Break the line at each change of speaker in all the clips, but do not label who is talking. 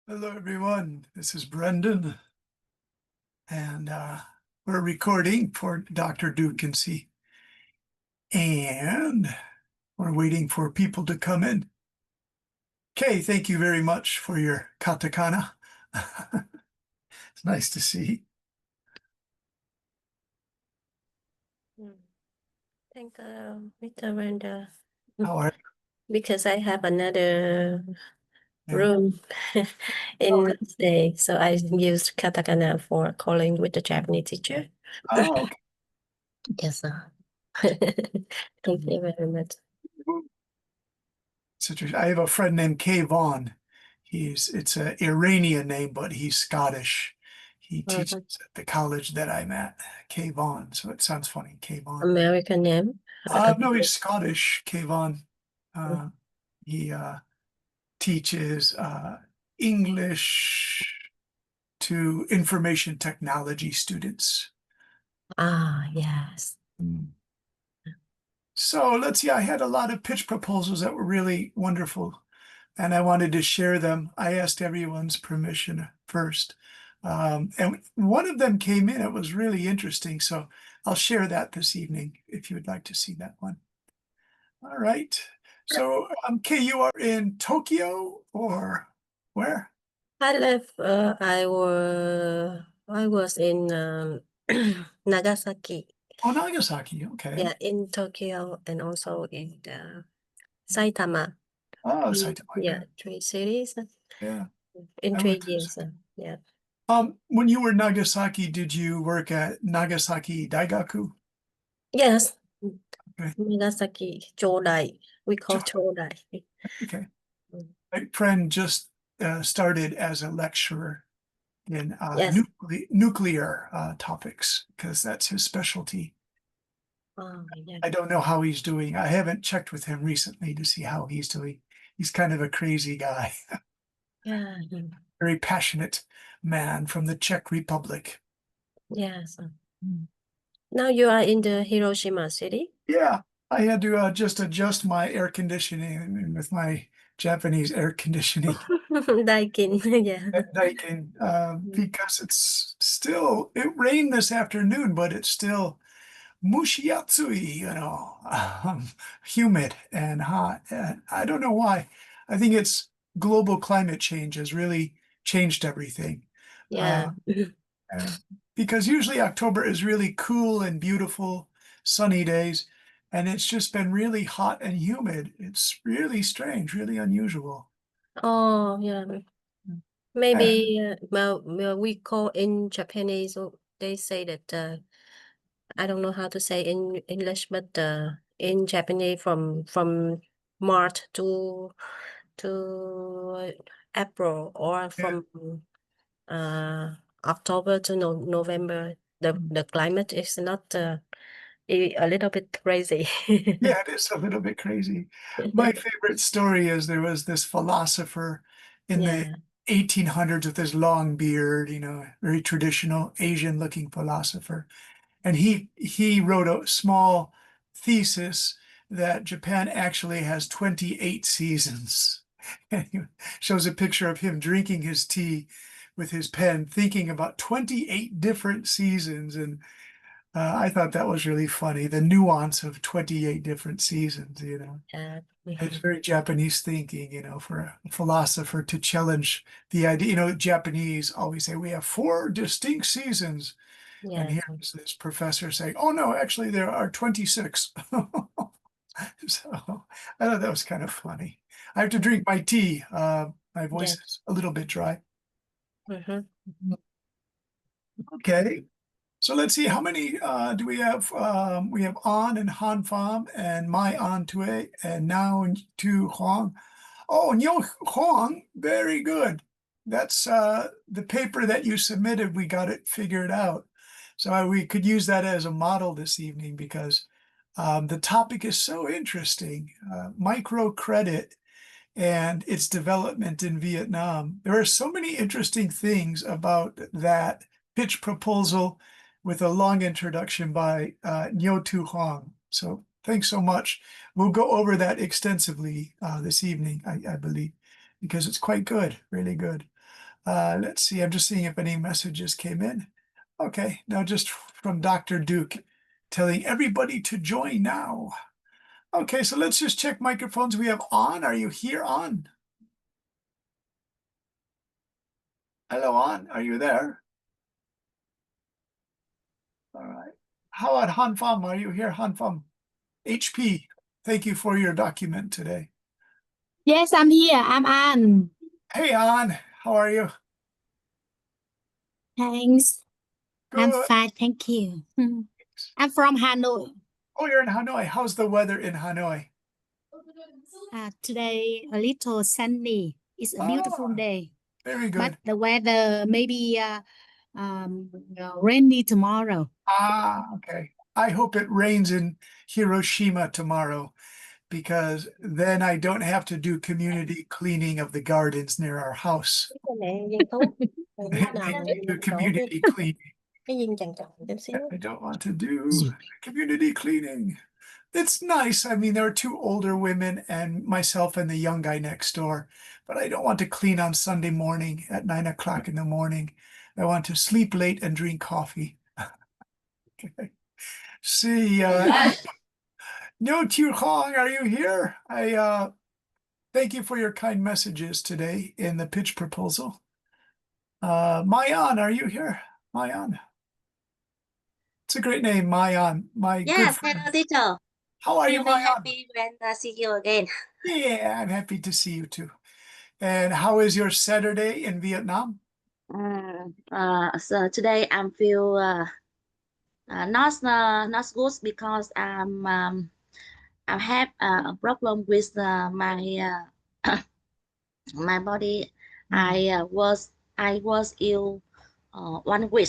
Hello, everyone. This is Brendan, and we're recording for Dr. Dukincy, and we're waiting for people to come in. Kay, thank you very much for your katakana. It's nice to see.
Thank Mr. Brenda.
How are
Because I have another
you?
room
Oh,
in stay, so I used katakana for calling with the Japanese teacher.
okay.
Yes, thank you very much.
I have a friend named Kay Vaughn. It's an Iranian name, but he's Scottish. He teaches at the college that I'm at, Kay Vaughn. So it sounds funny, Kay Vaughn.
American name?
No, he's Scottish, Kay Vaughn. He teaches English to information technology students.
Yes.
So let's see, I had a lot of pitch proposals that were really wonderful, and I wanted to share them. I asked everyone's permission first. And one of them came in, it was really interesting. So I'll share that this evening if you would like to see that one. All right. So, Kay, you are in Tokyo or where?
I was in Nagasaki.
Oh, Nagasaki. Okay.
Yeah, in Tokyo and also in Saitama.
Oh, Saitama.
Yeah, 3 cities
Yeah.
in
I
3 years. Yeah.
When you were Nagasaki, did you work at Nagasaki Daigaku?
Yes.
Okay.
Nagasaki Chodai. We call Chodai.
Okay. My friend just started as a lecturer in
Yes.
nuclear topics because that's his specialty.
Yeah.
I don't know how he's doing. I haven't checked with him recently to see how he's doing. He's kind of a crazy guy,
Yeah.
very passionate man from the Czech Republic.
Yes. Now you are in the Hiroshima city?
Yeah, I had to just adjust my air conditioning with my Japanese air conditioning
Daikin. Yeah.
at Daikin because it rained this afternoon, but it's still mushiatsui, humid and hot. And I don't know why. I think it's global climate change has really changed everything.
Yeah.
Because usually October is really cool and beautiful, sunny days, and it's just been really hot and humid. It's really strange, really unusual.
Oh, yeah. Maybe we call in Japanese, they say that I don't know how to say in English, but in Japanese from March to April or
Yeah.
from October to November, the climate is not a little bit crazy.
Yeah, it is a little bit crazy. My favorite story is there was this philosopher in the
Yeah.
1800s with his long beard, very traditional Asian looking philosopher. And he wrote a small thesis that Japan actually has 28 seasons. And he shows a picture of him drinking his tea with his pen, thinking about 28 different seasons. And I thought that was really funny, the nuance of 28 different seasons. It's very Japanese thinking, for a philosopher to challenge the idea. Japanese always say we have 4 distinct seasons. And
Yes.
here's this professor saying, oh, no, actually, there are 26. So I thought that was kind of funny. I have to drink my tea. My voice
Yes.
is a little bit dry.
Mm-hmm.
Okay. So let's see, how many do we have? We have An and Han Fam and Mai An Tue and Now and Tu Huang. Oh, Nyo Huang, very good. That's the paper that you submitted. We got it figured out. So we could use that as a model this evening because the topic is so interesting. Microcredit and its development in Vietnam. There are so many interesting things about that pitch proposal with a long introduction by Nyo Tu Huang. So thanks so much. We'll go over that extensively this evening, I believe, because it's quite good, really good. Let's see, I'm just seeing if any messages came in. Okay, now just from Dr. Duke telling everybody to join now. Okay, so let's just check microphones we have on. Are you here on? Hello, on. Are you there? All right. How about Han Pham? Are you here, Han Pham? HP, thank you for your document today.
Yes, I'm here. I'm Anne.
Hey, An, how are you?
Thanks. I'm
Good.
fine, thank you. I'm from Hanoi.
Oh, you're in Hanoi. How's the weather in Hanoi?
Today a little sunny. It's a beautiful
Oh,
day,
very
but
good.
the weather maybe rainy tomorrow.
Okay. I hope it rains in Hiroshima tomorrow because then I don't have to do community cleaning of the gardens near our house. Do community cleaning. I don't want to do community cleaning. It's nice. I mean, there are two older women and myself and the young guy next door, but I don't want to clean on Sunday morning at 9 o'clock in the morning. I want to sleep late and drink coffee. Okay. See, No Tu Hong, are you here? I thank you for your kind messages today in the pitch proposal. Mayan, are you here? Mayan. It's a great name, Mayan. My good
Yes,
friend.
hello teacher.
How are you,
Feel very
Mayan?
happy when I see you again.
Yeah, I'm happy to see you too. And how is your Saturday in Vietnam?
So today I'm feel not good because I have a problem with my my body.
Hmm.
I was ill 1 week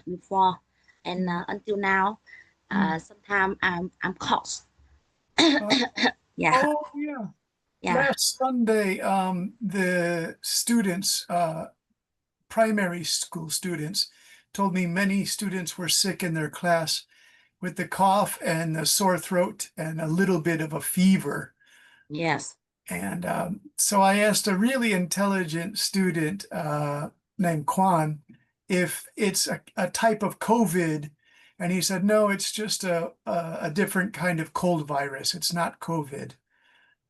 before, and
Hmm.
until now,
Hmm.
sometimes I'm cough.
Uh,
Yeah,
oh yeah.
yeah,
Last Sunday, the students, primary school students, told me many students were sick in their class with the cough and the sore throat and a little bit of a fever.
yes,
And so I asked a really intelligent student named Kwan if it's a type of COVID. And he said, no, it's just a different kind of cold virus. It's not COVID.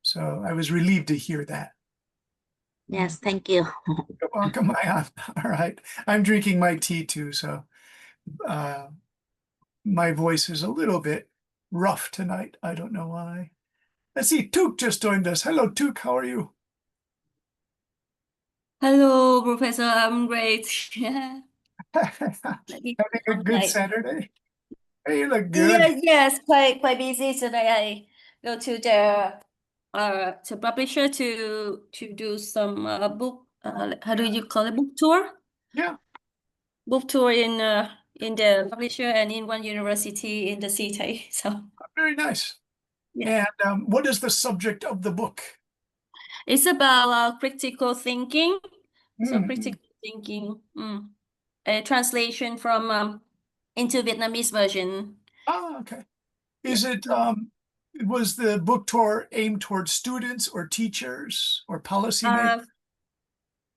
So I was relieved to hear that.
yes. Thank you.
You're welcome, Mayan. All right. I'm drinking my tea too, so uh, my voice is a little bit rough tonight. I don't know why. Let's see, Took just joined us. Hello, Took. How are you?
Hello, Professor. I'm great. Yeah, maybe
Having a
long
good
night.
Saturday? Hey, you look good.
Yes, quite busy today. I go to the publisher to do some book. How do you call it? Book tour.
Yeah,
Book tour in the publisher and in one university in the city. So
very nice.
yeah,
And what is the subject of the book?
it's about critical thinking. So
Mhm.
critical thinking, a translation from into Vietnamese version.
Oh, okay.
Yeah.
Is it was the book tour aimed towards students or teachers or policymakers?
Uh,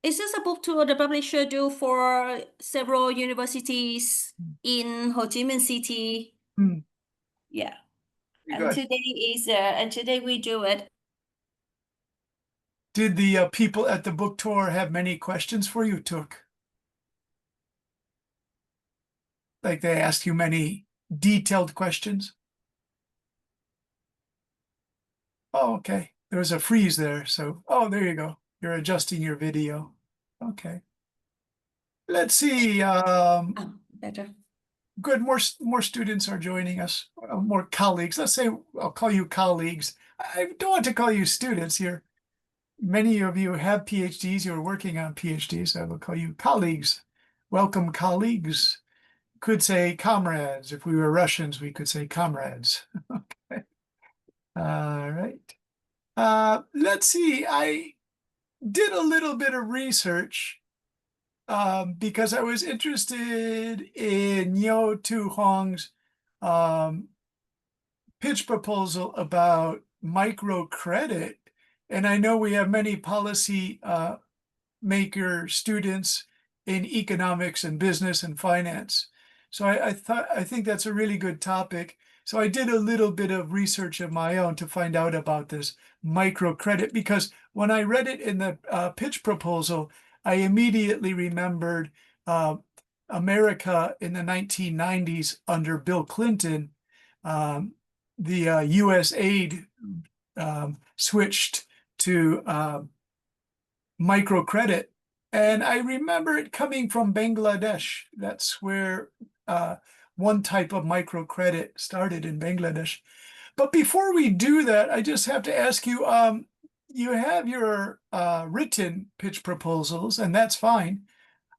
it's just a book tour the publisher do for several universities in Ho Chi Minh City.
Hmm,
Yeah.
very good.
And today we do it.
Did the people at the book tour have many questions for you, Took? Like they asked you many detailed questions? Oh, okay. There was a freeze there. So, oh, there you go. You're adjusting your video. Okay. Let's see.
Better.
Good. More students are joining us. More colleagues. Let's say I'll call you colleagues. I don't want to call you students here. Many of you have PhDs. You're working on PhDs. I will call you colleagues. Welcome, colleagues. Could say comrades. If we were Russians, we could say comrades. Okay. All right. Let's see. I did a little bit of research because I was interested in Yo Tu Hong's um, pitch proposal about microcredit. And I know we have many policy maker students in economics and business and finance. So I think that's a really good topic. So I did a little bit of research of my own to find out about this microcredit, because when I read it in the pitch proposal, I immediately remembered America in the 1990s under Bill Clinton. The U.S. aid switched to microcredit. And I remember it coming from Bangladesh. That's where one type of microcredit started, in Bangladesh. But before we do that, I just have to ask you, you have your written pitch proposals, and that's fine.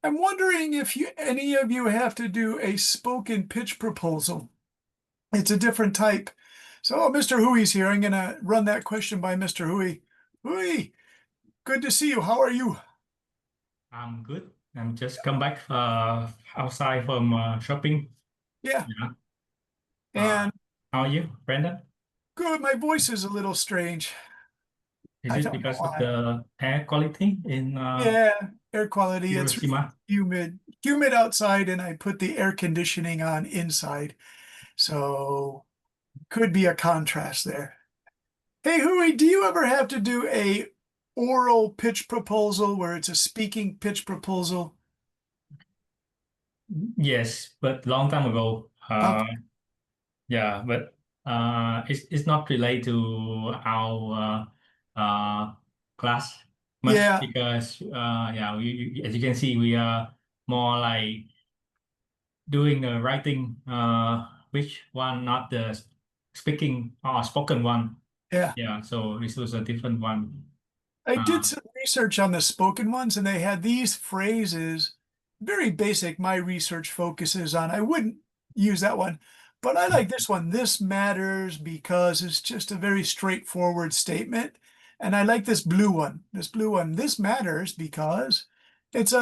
I'm wondering if any of you have to do a spoken pitch proposal. It's a different type. So Mr. Huey's here. I'm going to run that question by Mr. Huey. Huey, good to see you. How are you?
I'm good. I'm just come back outside from shopping.
Yeah.
Yeah.
And
How are you, Brandon?
good. My voice is a little strange.
Is
I
it
don't know
because of
why.
the air quality in
Yeah, air quality. It's
Hiroshima?
humid outside, and I put the air conditioning on inside. So could be a contrast there. Hey, Huey, do you ever have to do a oral pitch proposal where it's a speaking pitch proposal?
Yes, but long time ago. Yeah, but it's not related to our class much
Yeah,
because yeah, as you can see, we are more like doing the writing, which one, not the speaking or spoken one.
yeah.
Yeah, so this was a different one.
I
Uh,
did some research on the spoken ones, and they had these phrases, very basic. My research focuses on, I wouldn't use that one, but I like this one. This matters because it's just a very straightforward statement. And I like this blue one. This matters because it's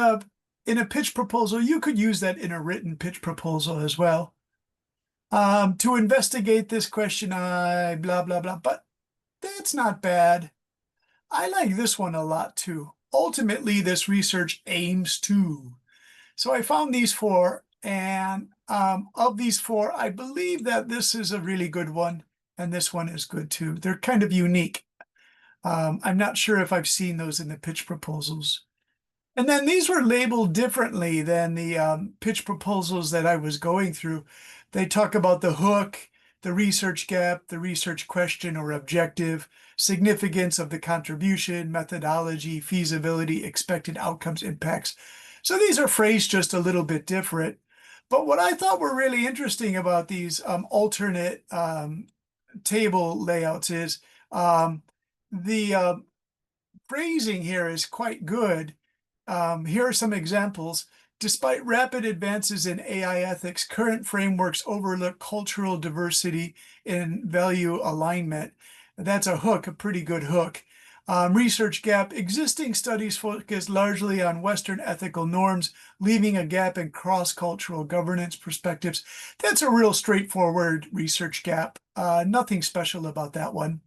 in a pitch proposal. You could use that in a written pitch proposal as well. To investigate this question, I blah, blah, blah, but that's not bad. I like this one a lot too. Ultimately, this research aims to. So I found these four, and of these four, I believe that this is a really good one, and this one is good too. They're kind of unique. I'm not sure if I've seen those in the pitch proposals. And then these were labeled differently than the pitch proposals that I was going through. They talk about the hook, the research gap, the research question or objective, significance of the contribution, methodology, feasibility, expected outcomes, impacts. So these are phrased just a little bit different. But what I thought were really interesting about these alternate table layouts is the phrasing here is quite good. Here are some examples. Despite rapid advances in AI ethics, current frameworks overlook cultural diversity and value alignment. That's a hook, a pretty good hook. Research gap. Existing studies focus largely on Western ethical norms, leaving a gap in cross-cultural governance perspectives. That's a real straightforward research gap. Nothing special about that one.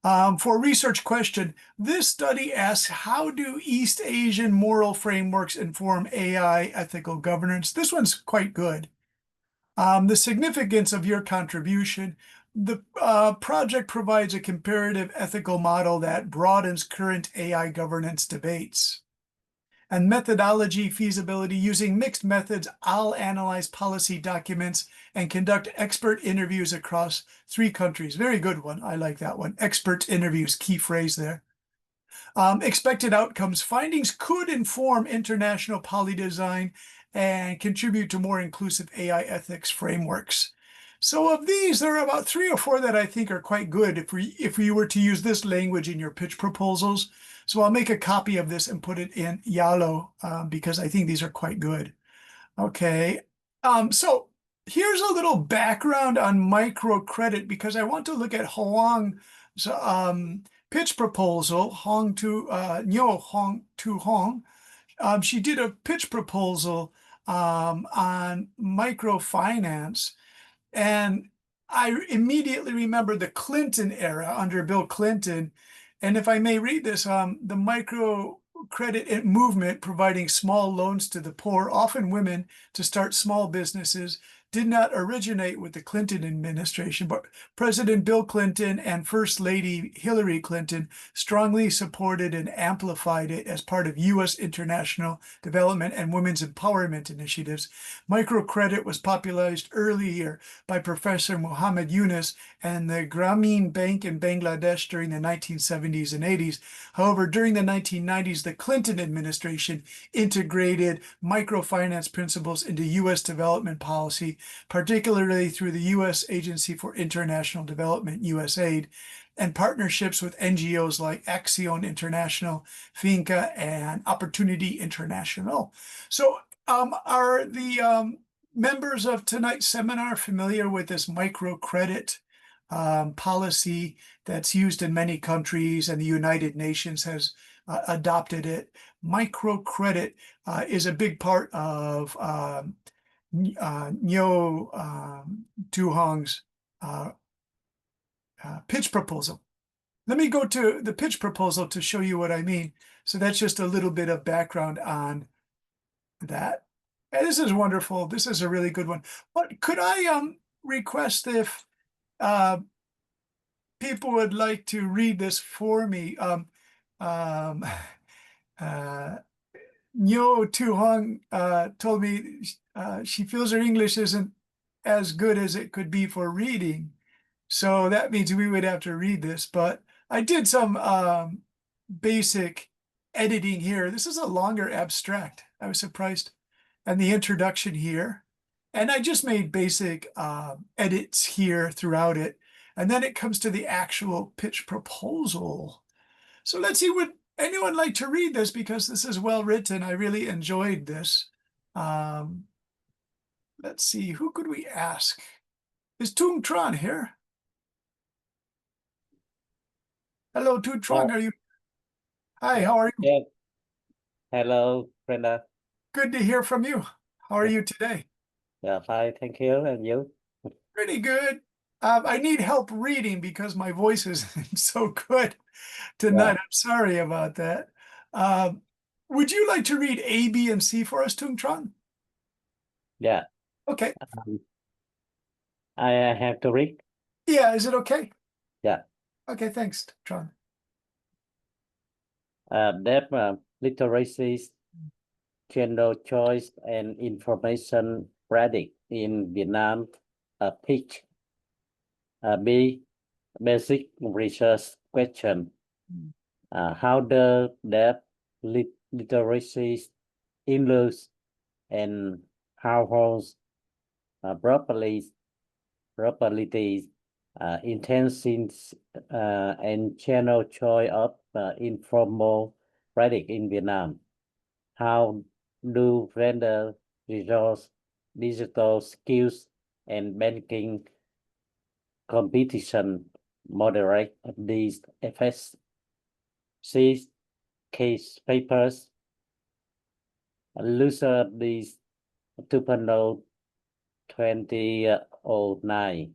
For a research question, this study asks, how do East Asian moral frameworks inform AI ethical governance? This one's quite good. The significance of your contribution. The project provides a comparative ethical model that broadens current AI governance debates. And methodology feasibility. Using mixed methods, I'll analyze policy documents and conduct expert interviews across 3 countries. Very good one. I like that one. Expert interviews, key phrase there. Expected outcomes. Findings could inform international poly design and contribute to more inclusive AI ethics frameworks. So of these, there are about 3 or 4 that I think are quite good if we were to use this language in your pitch proposals. So I'll make a copy of this and put it in Yalo because I think these are quite good. Okay, so here's a little background on microcredit because I want to look at Hoang's pitch proposal. Nyo Hong Tu Hong. She did a pitch proposal on microfinance. And I immediately remember the Clinton era under Bill Clinton. And if I may read this, the microcredit movement, providing small loans to the poor, often women, to start small businesses, did not originate with the Clinton administration, but President Bill Clinton and First Lady Hillary Clinton strongly supported and amplified it as part of U.S. international development and women's empowerment initiatives. Microcredit was popularized earlier by Professor Muhammad Yunus and the Grameen Bank in Bangladesh during the 1970s and 80s. However, during the 1990s, the Clinton administration integrated microfinance principles into U.S. development policy, particularly through the U.S. Agency for International Development, USAID, and partnerships with NGOs like Action International, FINCA, and Opportunity International. So are the members of tonight's seminar familiar with this microcredit policy that's used in many countries, and the United Nations has adopted it? Microcredit is a big part of Nyo Tu Hong's pitch proposal. Let me go to the pitch proposal to show you what I mean. So that's just a little bit of background on that. And this is wonderful. This is a really good one. But could I request if people would like to read this for me? Nyo Tu Hong told me she feels her English isn't as good as it could be for reading. So that means we would have to read this, but I did some basic editing here. This is a longer abstract. I was surprised. And the introduction here. And I just made basic edits here throughout it. And then it comes to the actual pitch proposal. So let's see, would anyone like to read this, because this is well written. I really enjoyed this. Let's see, who could we ask? Is Tung Tran here? Hello, Tung Tran, are you? Hi, how are you?
Yeah. Hello, Brenda.
Good to hear from you. How are you today?
Yeah, fine, thank you. And you?
Pretty good. I need help reading because my voice isn't so good tonight.
Yeah.
I'm sorry about that. Would you like to read A, B, and C for us, Tung Tran?
Yeah.
Okay.
I have to read.
Yeah, is it okay?
Yeah.
Okay, thanks, Tran.
Deaf literacy, general choice, and information spreading in Vietnam. Pitch. B, basic research question. How the deaf literacy influence and households properly intentions and channel choice of informal credit in Vietnam. How do render resource, digital skills, and banking competition moderate these effects? C, case papers. Loser these 2009.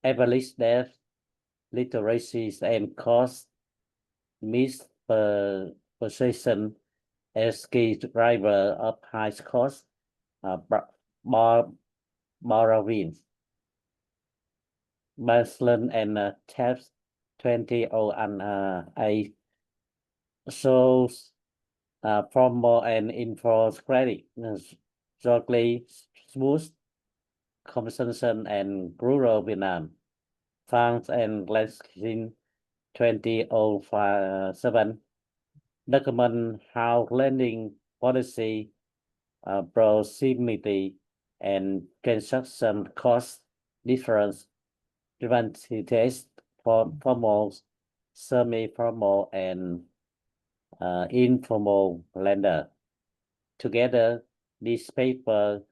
Average deaf literacy and cost misperception as key driver of high cost borrowing. Baseline and TAPS 2008 shows formal and informal credit shortly smooth consumption and rural Vietnam. Funds and Lansing 2007 document how lending policy, proximity, and transaction cost difference advantages for formal, semi-formal, and informal lender. Together, this paper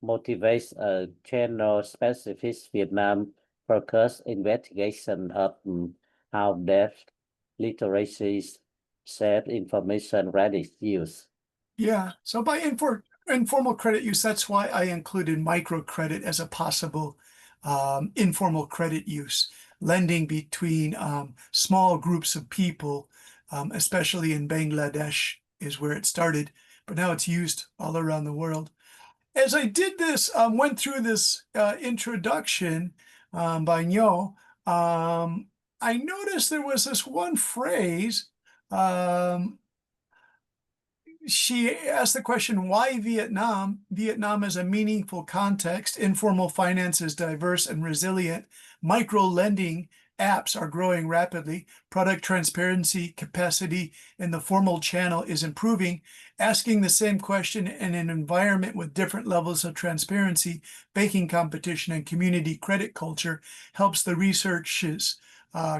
motivates a channel-specific Vietnam focused investigation of how deaf literacy shape information ready use.
Yeah, so by informal credit use, that's why I included microcredit as a possible informal credit use, lending between small groups of people, especially in Bangladesh is where it started, but now it's used all around the world. As I did this, went through this introduction by Nyo, I noticed there was this one phrase. She asked the question, why Vietnam? Vietnam is a meaningful context. Informal finance is diverse and resilient. Micro lending apps are growing rapidly. Product transparency capacity in the formal channel is improving. Asking the same question in an environment with different levels of transparency, banking competition, and community credit culture helps the research's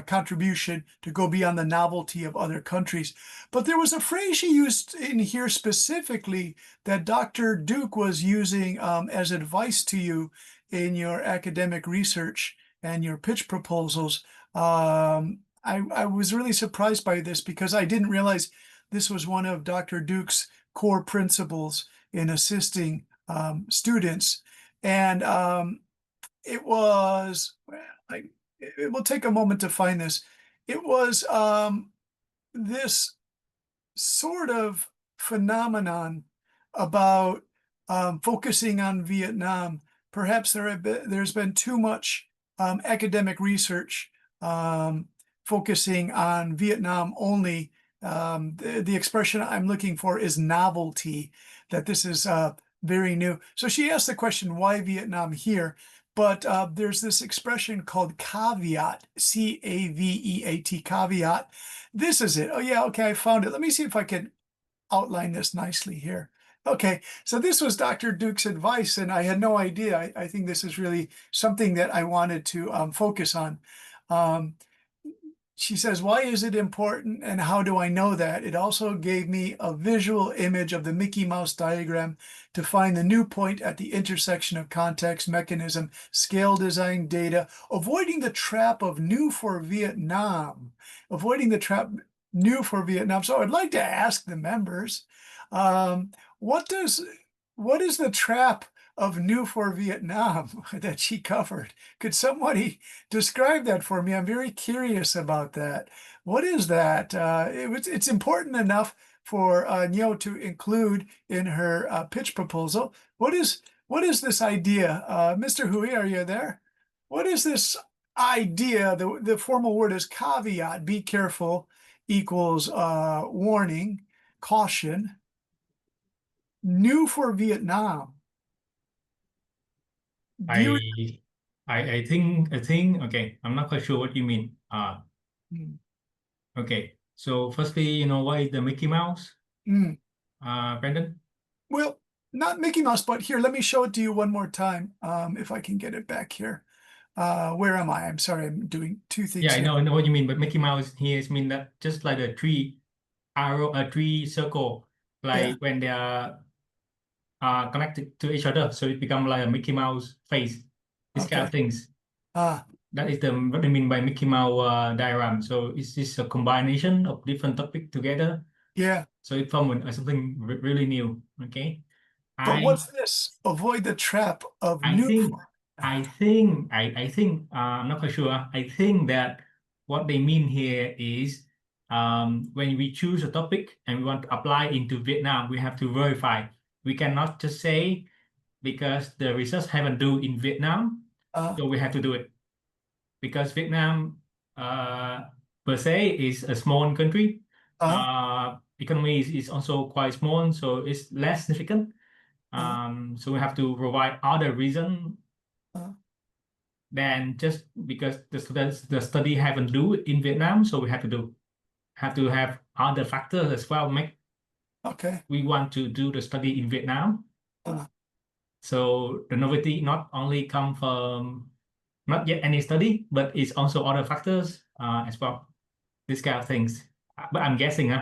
contribution to go beyond the novelty of other countries. But there was a phrase she used in here specifically that Dr. Duke was using as advice to you in your academic research and your pitch proposals. I was really surprised by this because I didn't realize this was one of Dr. Duke's core principles in assisting students. And it was, well, it will take a moment to find this. It was this sort of phenomenon about focusing on Vietnam. Perhaps there's been too much academic research focusing on Vietnam only. The expression I'm looking for is novelty, that this is very new. So she asked the question, why Vietnam here? But there's this expression called caveat, C-A-V-E-A-T, caveat. This is it. Oh, yeah, okay, I found it. Let me see if I can outline this nicely here. Okay, so this was Dr. Duke's advice, and I had no idea. I think this is really something that I wanted to focus on. She says, why is it important and how do I know that? It also gave me a visual image of the Mickey Mouse diagram to find the new point at the intersection of context, mechanism, scale, design, data, avoiding the trap of new for Vietnam. Avoiding the trap new for Vietnam. So I'd like to ask the members, what is the trap of new for Vietnam that she covered? Could somebody describe that for me? I'm very curious about that. What is that? It's important enough for Nyo to include in her pitch proposal. What is this idea? Mr. Hui, are you there? What is this idea? The formal word is caveat, be careful, equals warning, caution. New for Vietnam.
I think okay, I'm not quite sure what you mean. Okay, so firstly, you know, why is the Mickey Mouse? Brandon?
Well, not Mickey Mouse, but here, let me show it to you one more time. If I can get it back here. Where am I? I'm sorry, I'm doing two things.
Yeah, I
here.
know what you mean, but Mickey Mouse here is mean that just like a three arrow, a three circle, like when they are connected to each other, so it become like a Mickey Mouse face. These kind of things. That is what they mean by Mickey Mouse diagram. So it's just a combination of different topics together.
Yeah.
So it formed something really new. Okay.
But what's this? Avoid the trap of
I
new.
think I'm not quite sure. I think that what they mean here is when we choose a topic and we want to apply into Vietnam, we have to verify. We cannot just say because the research haven't do in Vietnam, so we have to do it. Because Vietnam per se is a small country. Economy is also quite small, so it's less significant. So we have to provide other reason than just because the study haven't do it in Vietnam, so we have to have other factors as well. We want to do the study in Vietnam. So the novelty not only come from not yet any study, but it's also other factors as well. These kind of things. But I'm guessing,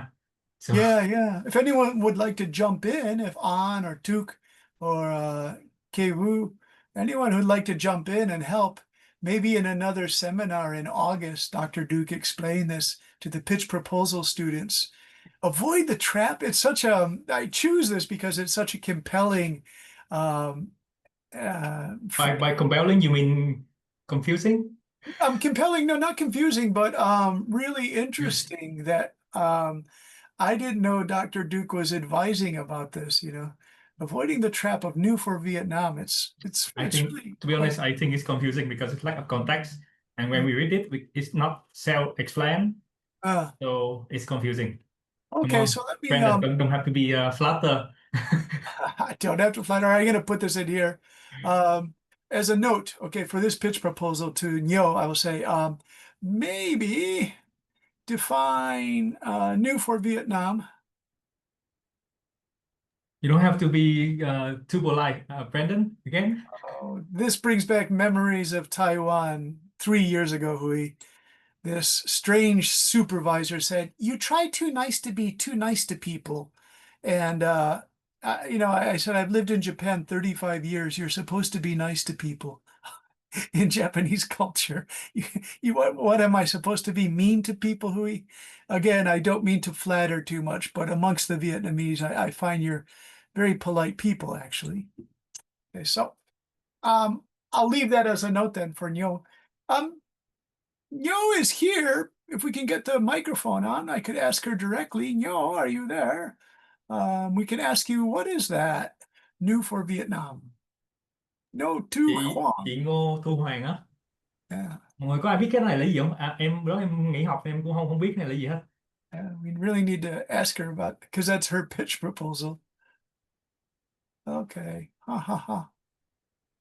So
Yeah. If anyone would like to jump in, if An or Tuk or Kewu, anyone who'd like to jump in and help, maybe in another seminar in August, Dr. Duke explained this to the pitch proposal students. Avoid the trap. It's such I choose this because it's such a compelling.
by compelling, you mean confusing?
Compelling, no, not confusing, but really interesting that I didn't know Dr. Duke was advising about this, you know, avoiding the trap of new for Vietnam. It's
I think,
really
to be
quite-
honest, I think it's confusing because it's lack of context. And when we read it, it's not self-explained.
uh,
So it's confusing. Come
okay,
on,
so let me
Brandon, don't have to be flatter.
I don't have to flatter. I'm gonna put this in here. As a note, okay, for this pitch proposal to Nyo, I will say maybe define new for Vietnam.
You don't have to be too polite, Brandon, again.
Oh, this brings back memories of Taiwan 3 years ago, Hui. This strange supervisor said, "You try too nice to be too nice to people." And, you know, I said, "I've lived in Japan 35 years. You're supposed to be nice to people in Japanese culture. What am I supposed to be, mean to people, Hui?" Again, I don't mean to flatter too much, but amongst the Vietnamese, I find you're very polite people, actually. Okay, so I'll leave that as a note then for Nyo. Nyo is here. If we can get the microphone on, I could ask her directly. Nyo, are you there? We can ask you, what is that? New for Vietnam. No, to Huang.
Chị Ngô Thu Hoàng á.
Yeah,
Mọi người có ai biết cái này là gì không? Em đó em nghỉ học em cũng không biết cái này là gì hết.
we really need to ask her about, because that's her pitch proposal. Okay, ha ha ha.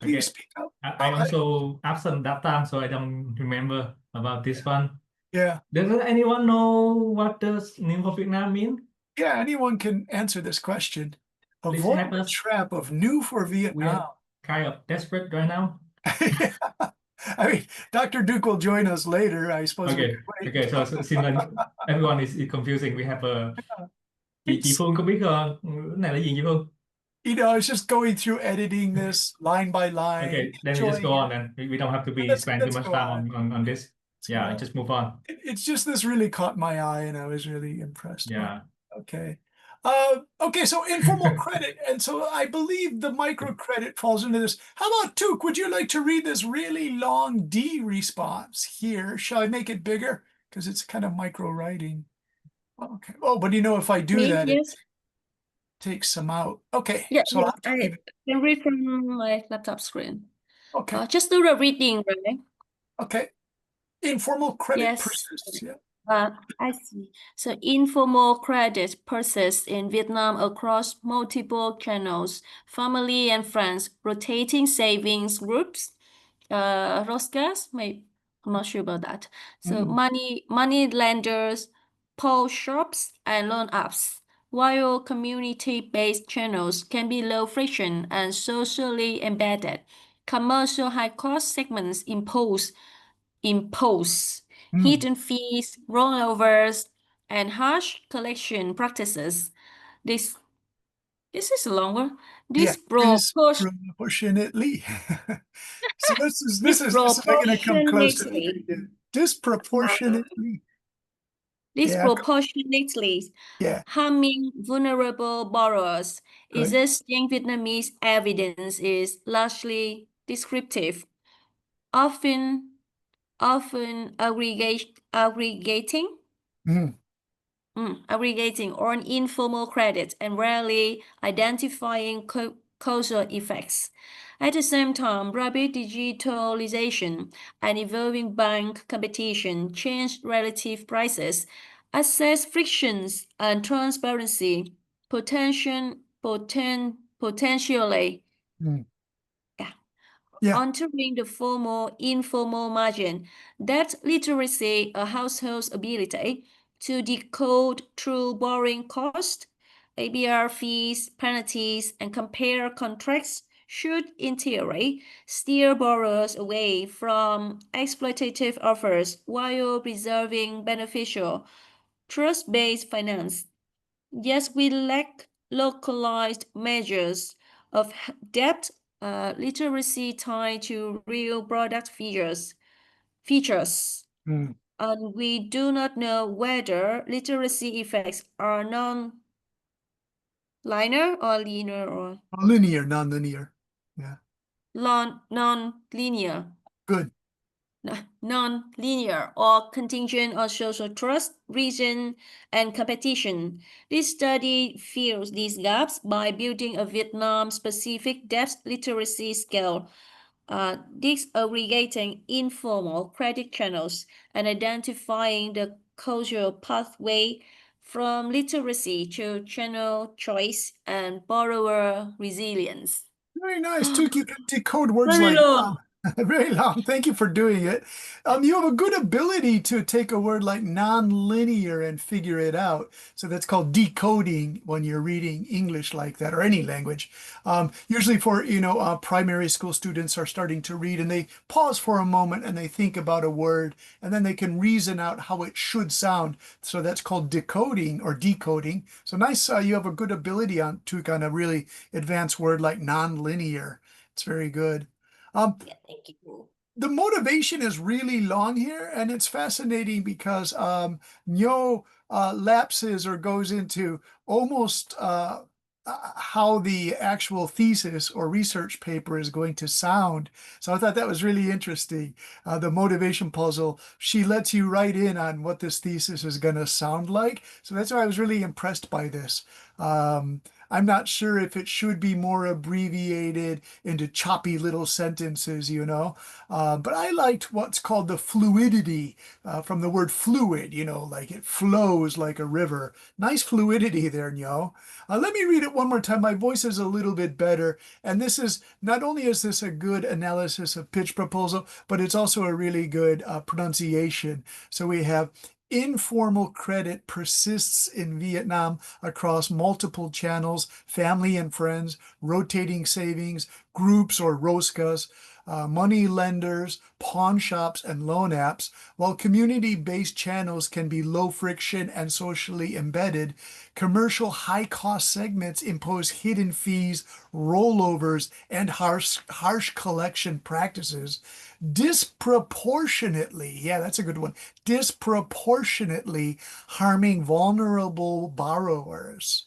Please
Okay.
speak up.
I also absent that time, so I don't remember about this one.
Yeah,
Does anyone know what does New for Vietnam mean?
yeah, anyone can answer this question.
Please
Avoid
help
the
us.
trap of new for
We
Vietnam.
are kind of desperate right now.
I mean, Dr. Duke will join us later. I suppose we
Okay,
could wait.
okay, so since everyone is confusing, we have a chị Phương có biết cái này là gì chị Phương?
You know, it's just going through editing this line by line.
Okay, then we just go on then. We don't have to be spend too
let's
much
go
time on this.
Let's go
Yeah,
on.
just move on.
It's just this really caught my eye and I was really impressed.
Yeah.
Okay. Okay, so informal credit. And so I believe the microcredit falls into this. How about Tuke? Would you like to read this really long D response here? Shall I make it bigger? Because it's kind of micro writing. Okay. Oh, but you know, if I do
Me,
that, it
yes.
takes some out. Okay.
Yeah,
So I'll have to
I
leave it.
can read from my laptop screen.
Okay.
Just do the reading, right?
Okay. Informal credit
Yes.
persists. Yeah.
I see. So informal credit persists in Vietnam across multiple channels, family and friends, rotating savings groups, Rosgas, I'm not sure about that. So money lenders, pawn shops, and loan apps. While community-based channels can be low friction and socially embedded, commercial high-cost segments impose hidden fees, rollovers, and harsh collection practices. This is a long one.
Disproportionately. So this is going to come close to me. Disproportionately.
Disproportionately
Yeah.
harming vulnerable borrowers.
Good.
Existing Vietnamese evidence is largely descriptive, often aggregating on informal credit and rarely identifying causal effects. At the same time, rapid digitalization and evolving bank competition change relative prices, access frictions, and transparency potentially
Yeah.
entering the informal margin. That literacy, a household's ability to decode true borrowing cost, ABR fees, penalties, and compare contracts should, in theory, steer borrowers away from exploitative offers while preserving beneficial, trust-based finance. Yes, we lack localized measures of debt literacy tied to real product features. And we do not know whether literacy effects are non-linear or linear or
Linear, non-linear. Yeah.
non-linear.
Good.
non-linear or contingent on social trust, region, and competition. This study fills these gaps by building a Vietnam-specific depth literacy scale, disaggregating informal credit channels and identifying the causal pathway from literacy to channel choice and borrower resilience.
Very nice. Took you can decode words
Very
like
long.
very long. Thank you for doing it. You have a good ability to take a word like non-linear and figure it out. So that's called decoding when you're reading English like that or any language. Usually for, primary school students are starting to read and they pause for a moment and they think about a word and then they can reason out how it should sound. So that's called decoding or decoding. So nice. You have a good ability to kind of really advance word like non-linear. It's very good.
Yeah, thank you.
The motivation is really long here, and it's fascinating because no lapses or goes into almost how the actual thesis or research paper is going to sound. So I thought that was really interesting. The motivation puzzle, she lets you write in on what this thesis is going to sound like. So that's why I was really impressed by this. I'm not sure if it should be more abbreviated into choppy little sentences, but I liked what's called the fluidity from the word fluid, like it flows like a river. Nice fluidity there, Let me read it one more time. My voice is a little bit better. And this is, not only is this a good analysis of pitch proposal, but it's also a really good pronunciation. So we have informal credit persists in Vietnam across multiple channels, family and friends, rotating savings, groups or roscas, money lenders, pawn shops, and loan apps. While community-based channels can be low friction and socially embedded, commercial high-cost segments impose hidden fees, rollovers, and harsh collection practices. Disproportionately, yeah, that's a good one, disproportionately harming vulnerable borrowers.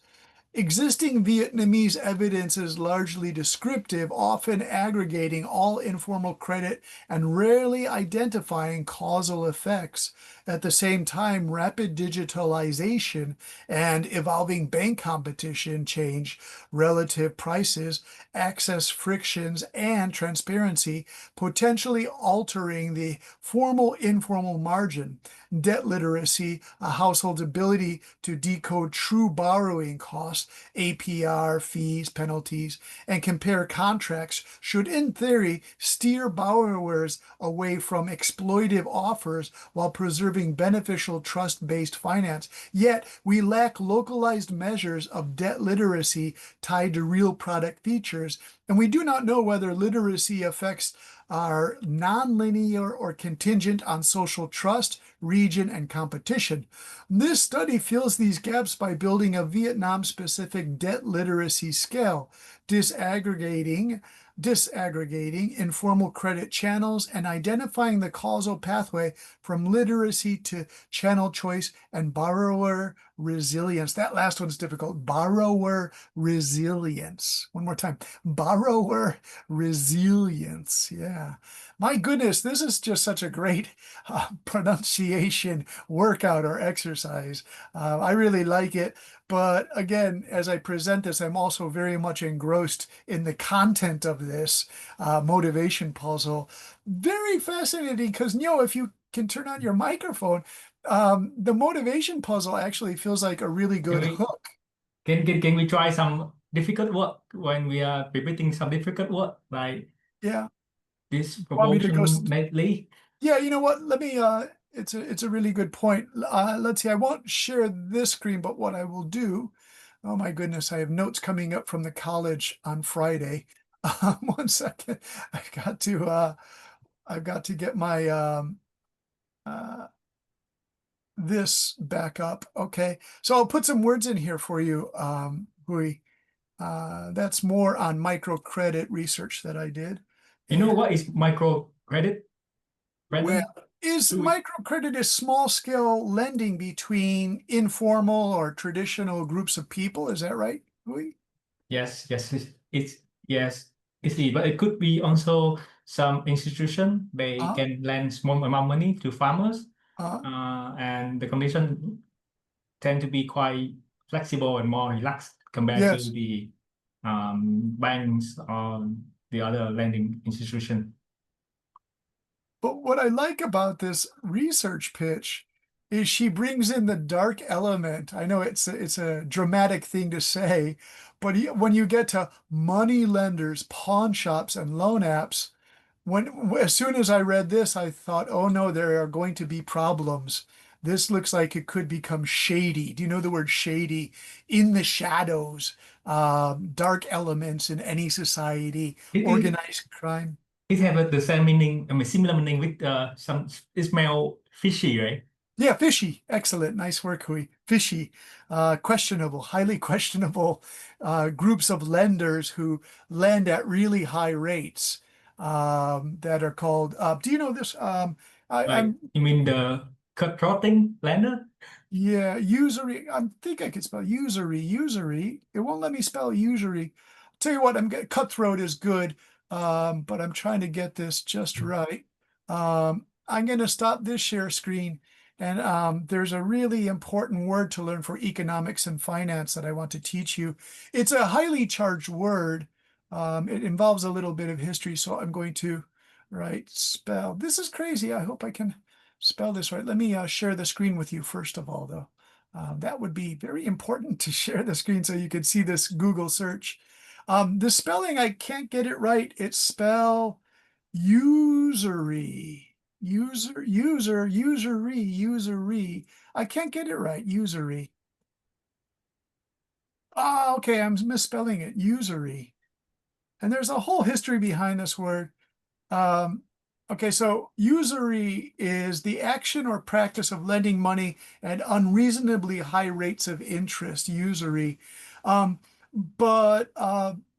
Existing Vietnamese evidence is largely descriptive, often aggregating all informal credit and rarely identifying causal effects. At the same time, rapid digitalization and evolving bank competition change relative prices, access frictions, and transparency, potentially altering the formal-informal margin. Debt literacy, a household's ability to decode true borrowing costs, APR, fees, penalties, and compare contracts should, in theory, steer borrowers away from exploitive offers while preserving beneficial trust-based finance. Yet, we lack localized measures of debt literacy tied to real product features, and we do not know whether literacy effects are nonlinear or contingent on social trust, region, and competition. This study fills these gaps by building a Vietnam-specific debt literacy scale, disaggregating informal credit channels and identifying the causal pathway from literacy to channel choice and borrower resilience. That last one's difficult. Borrower resilience. One more time. Borrower resilience. Yeah. My goodness, this is just such a great pronunciation workout or exercise. I really like it. But again, as I present this, I'm also very much engrossed in the content of this motivation puzzle. Very fascinating because, if you can turn on your microphone, the motivation puzzle actually feels like a really good hook.
Can we try some difficult word when we are repeating some difficult word like disproportionately?
Yeah, you know what? Let me it's a really good point. Let's see, I won't share this screen, but what I will do, oh my goodness, I have notes coming up from the college on Friday. 1 second. I've got to get my this back up. Okay, so I'll put some words in here for you, Hui. That's more on microcredit research that I did.
You know what is microcredit?
Well, microcredit is small-scale lending between informal or traditional groups of people. Is that right, Hui?
Yes, it's yes, it's but it could be also some institution, they
Uh-huh.
can lend small amount of money to farmers,
Uh,
and the condition tend to be quite flexible and more relaxed compared
Yes.
to the banks or the other lending institution.
But what I like about this research pitch is she brings in the dark element. I know it's a dramatic thing to say, but when you get to money lenders, pawn shops, and loan apps, as soon as I read this, I thought, oh no, there are going to be problems. This looks like it could become shady. Do you know the word shady? In the shadows, dark elements in any society, organized crime.
It have the same meaning, I mean, similar meaning with some, it smell fishy, right?
Yeah, fishy. Excellent. Nice work, Hui. Fishy. Questionable, highly questionable groups of lenders who lend at really high rates that are called, do you know this?
Like, you mean the cutthroating lender?
Yeah, usury. I think I could spell usury. Usury. It won't let me spell usury. Tell you what, cutthroat is good, but I'm trying to get this just right. I'm going to stop this share screen, and there's a really important word to learn for economics and finance that I want to teach you. It's a highly charged word. It involves a little bit of history, so I'm going to spell. This is crazy. I hope I can spell this right. Let me share the screen with you first of all, though. That would be very important to share the screen so you could see this Google search. The spelling, I can't get it right. It's spell usury. Usury. I can't get it right. Usury. Ah, okay, I'm misspelling it. Usury. And there's a whole history behind this word. Okay, so usury is the action or practice of lending money at unreasonably high rates of interest, usury. But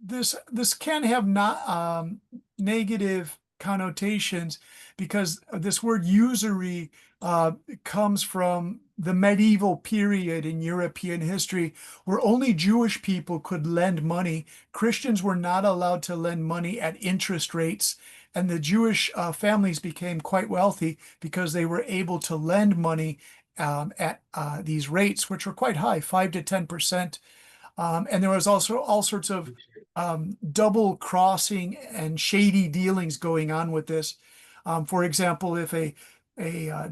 this can have not negative connotations because this word usury comes from the medieval period in European history where only Jewish people could lend money. Christians were not allowed to lend money at interest rates, and the Jewish families became quite wealthy because they were able to lend money at these rates, which were quite high, 5 to 10%. And there was also all sorts of double crossing and shady dealings going on with this. For example, if a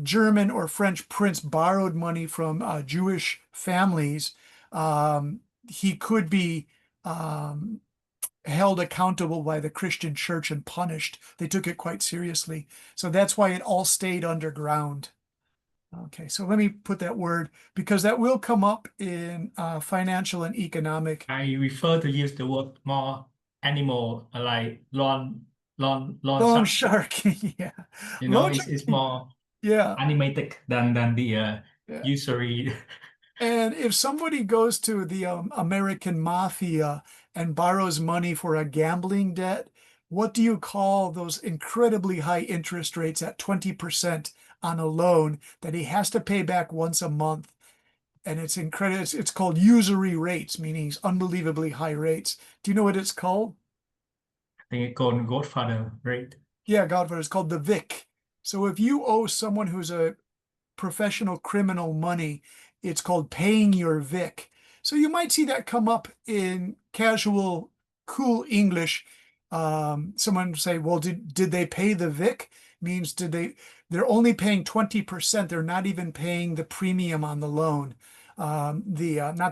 German or French prince borrowed money from Jewish families, he could be held accountable by the Christian church and punished. They took it quite seriously. So that's why it all stayed underground. Okay, so let me put that word because that will come up in financial and economic.
I refer to use the word more animal, like lawn
Loan
shark.
shark, yeah.
You know,
Loan
it's
shark,
more
yeah.
animated than the
Yeah.
usury.
And if somebody goes to the American mafia and borrows money for a gambling debt, what do you call those incredibly high interest rates at 20% on a loan that he has to pay back once a month? And it's incredible. It's called usury rates, meaning unbelievably high rates. Do you know what it's called?
I think it's called Godfather, right?
Yeah, Godfather. It's called the VIC. So if you owe someone who's a professional criminal money, it's called paying your VIC. So you might see that come up in casual, cool English. Someone say, well, did they pay the VIC? Means they're only paying 20%. They're not even paying the premium on the loan. Not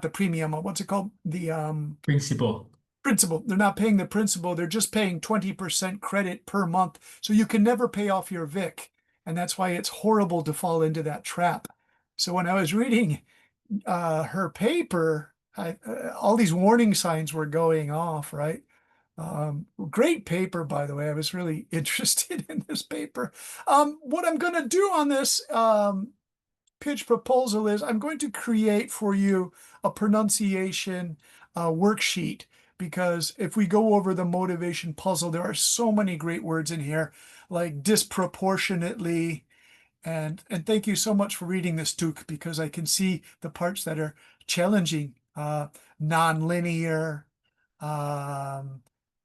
the premium, what's it called? The
Principal.
principal. They're not paying the principal. They're just paying 20% credit per month. So you can never pay off your VIC. And that's why it's horrible to fall into that trap. So when I was reading her paper, all these warning signs were going off, right? Great paper, by the way. I was really interested in this paper. What I'm going to do on this pitch proposal is I'm going to create for you a pronunciation worksheet, because if we go over the motivation puzzle, there are so many great words in here, like disproportionately. And thank you so much for reading this, Duke, because I can see the parts that are challenging. Nonlinear,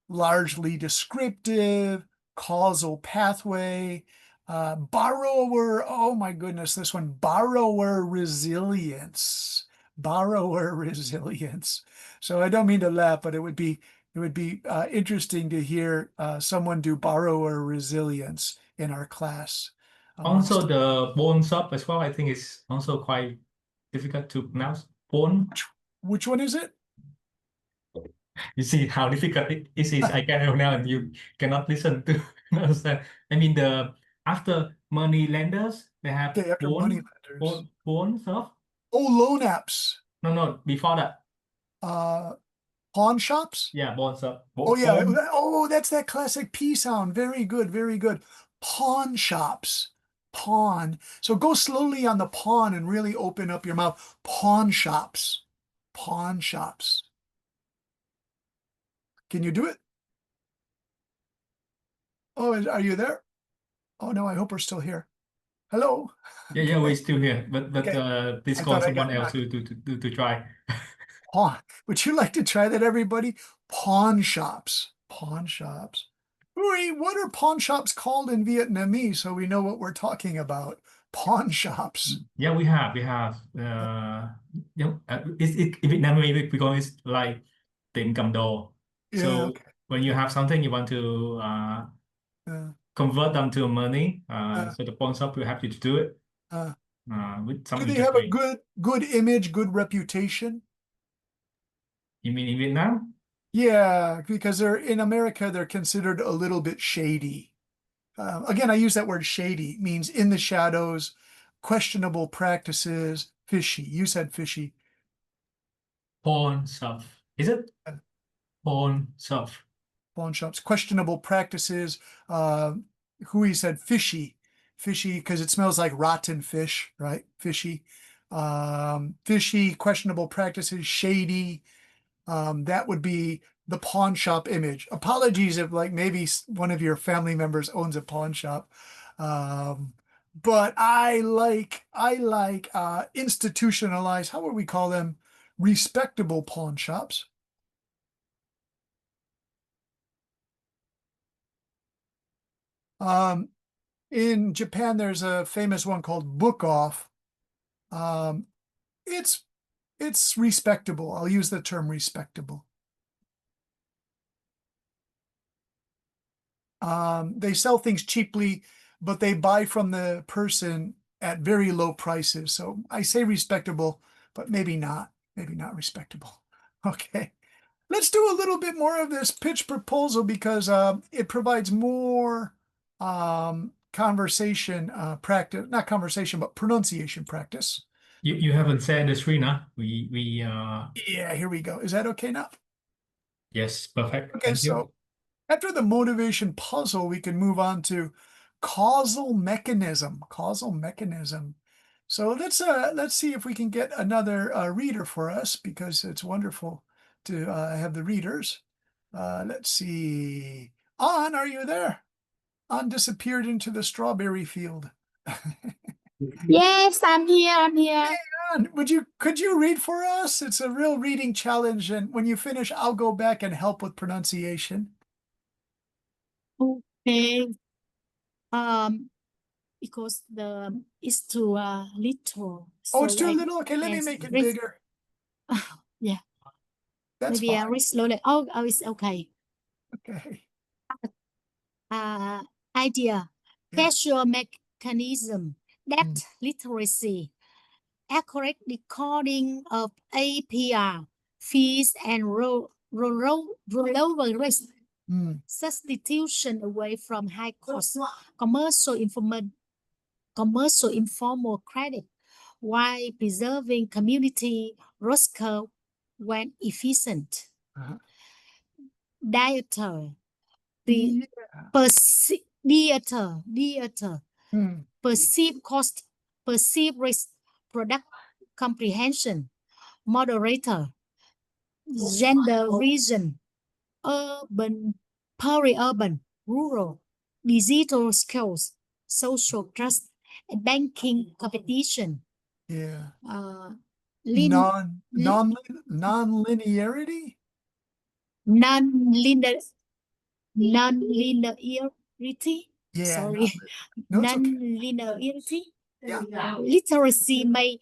largely descriptive, causal pathway, borrower, oh my goodness, this one, borrower resilience, borrower resilience. So I don't mean to laugh, but it would be interesting to hear someone do borrower resilience in our class.
Also, the bone shop as well, I think is also quite difficult to pronounce. Bone.
Which one is it?
You see how difficult it is. I can now, and you cannot listen to understand. I mean, the after money lenders, they have
Okay, after money lenders.
bone shop.
Oh, loan apps.
No, before that.
Pawn shops?
Yeah, bone shop.
Oh yeah.
Bone.
Oh, that's that classic P sound. Very good, very good. Pawn shops. Pawn. So go slowly on the pawn and really open up your mouth. Pawn shops. Pawn shops. Can you do it? Oh, are you there? Oh no, I hope we're still here. Hello.
Yeah, we're still here, but
Okay.
please
I
call
thought I
someone
got
else to try.
Pawn. Would you like to try that, everybody? Pawn shops. Pawn shops. Uri, what are pawn shops called in Vietnamese so we know what we're talking about? Pawn shops.
Yeah, we have. It's in Vietnamese we call it like tiệm cầm đồ.
Yeah,
So
okay.
when you have something you want to convert them to money, so the pawn shop will help you to do it. With some
Do they have a
interface.
good image, good reputation?
You mean in Vietnam?
Yeah, because they're in America, they're considered a little bit shady. Again, I use that word shady, means in the shadows, questionable practices, fishy. You said fishy.
Pawn shop. Is it? Pawn shop.
Pawn shops, questionable practices. Hui said fishy because it smells like rotten fish, right? Fishy, fishy, questionable practices, shady. That would be the pawn shop image. Apologies if like maybe one of your family members owns a pawn shop. But I like institutionalized, how would we call them? Respectable pawn shops. In Japan, there's a famous one called Book Off. It's respectable. I'll use the term respectable. They sell things cheaply, but they buy from the person at very low prices. So I say respectable, but maybe not respectable. Okay. Let's do a little bit more of this pitch proposal because it provides more conversation practice, not conversation, but pronunciation practice.
You haven't said the screen, huh?
Yeah, here we go. Is that okay now?
Yes, perfect.
Okay,
Thank you.
so after the motivation puzzle, we can move on to causal mechanism. Causal mechanism. So let's see if we can get another reader for us because it's wonderful to have the readers. Let's see. An, are you there? An disappeared into the strawberry field.
Yes, I'm here.
An, could you read for us? It's a real reading challenge, and when you finish, I'll go back and help with pronunciation.
Okay. Because it's too little.
Oh, it's
so
too
I-
little? Okay, let me
yes,
make it
read-
bigger.
Yeah.
That's
Maybe I
fine.
read slowly. Oh, it's okay.
Okay.
Idea.
Yeah.
Causal mechanism. Debt literacy. Accurate recording of APR, fees and rollover risk. Substitution away from high cost commercial informal credit while preserving community risk curve when efficient. Dieter. Perceive cost, perceive risk, product comprehension, moderator, gender region, urban, peri-urban, rural, digital skills, social trust, and banking competition.
Yeah.
Non-linearity,
Non-linearity? Yeah,
Sorry,
no, it's okay.
non-linearity.
Yeah.
Literacy may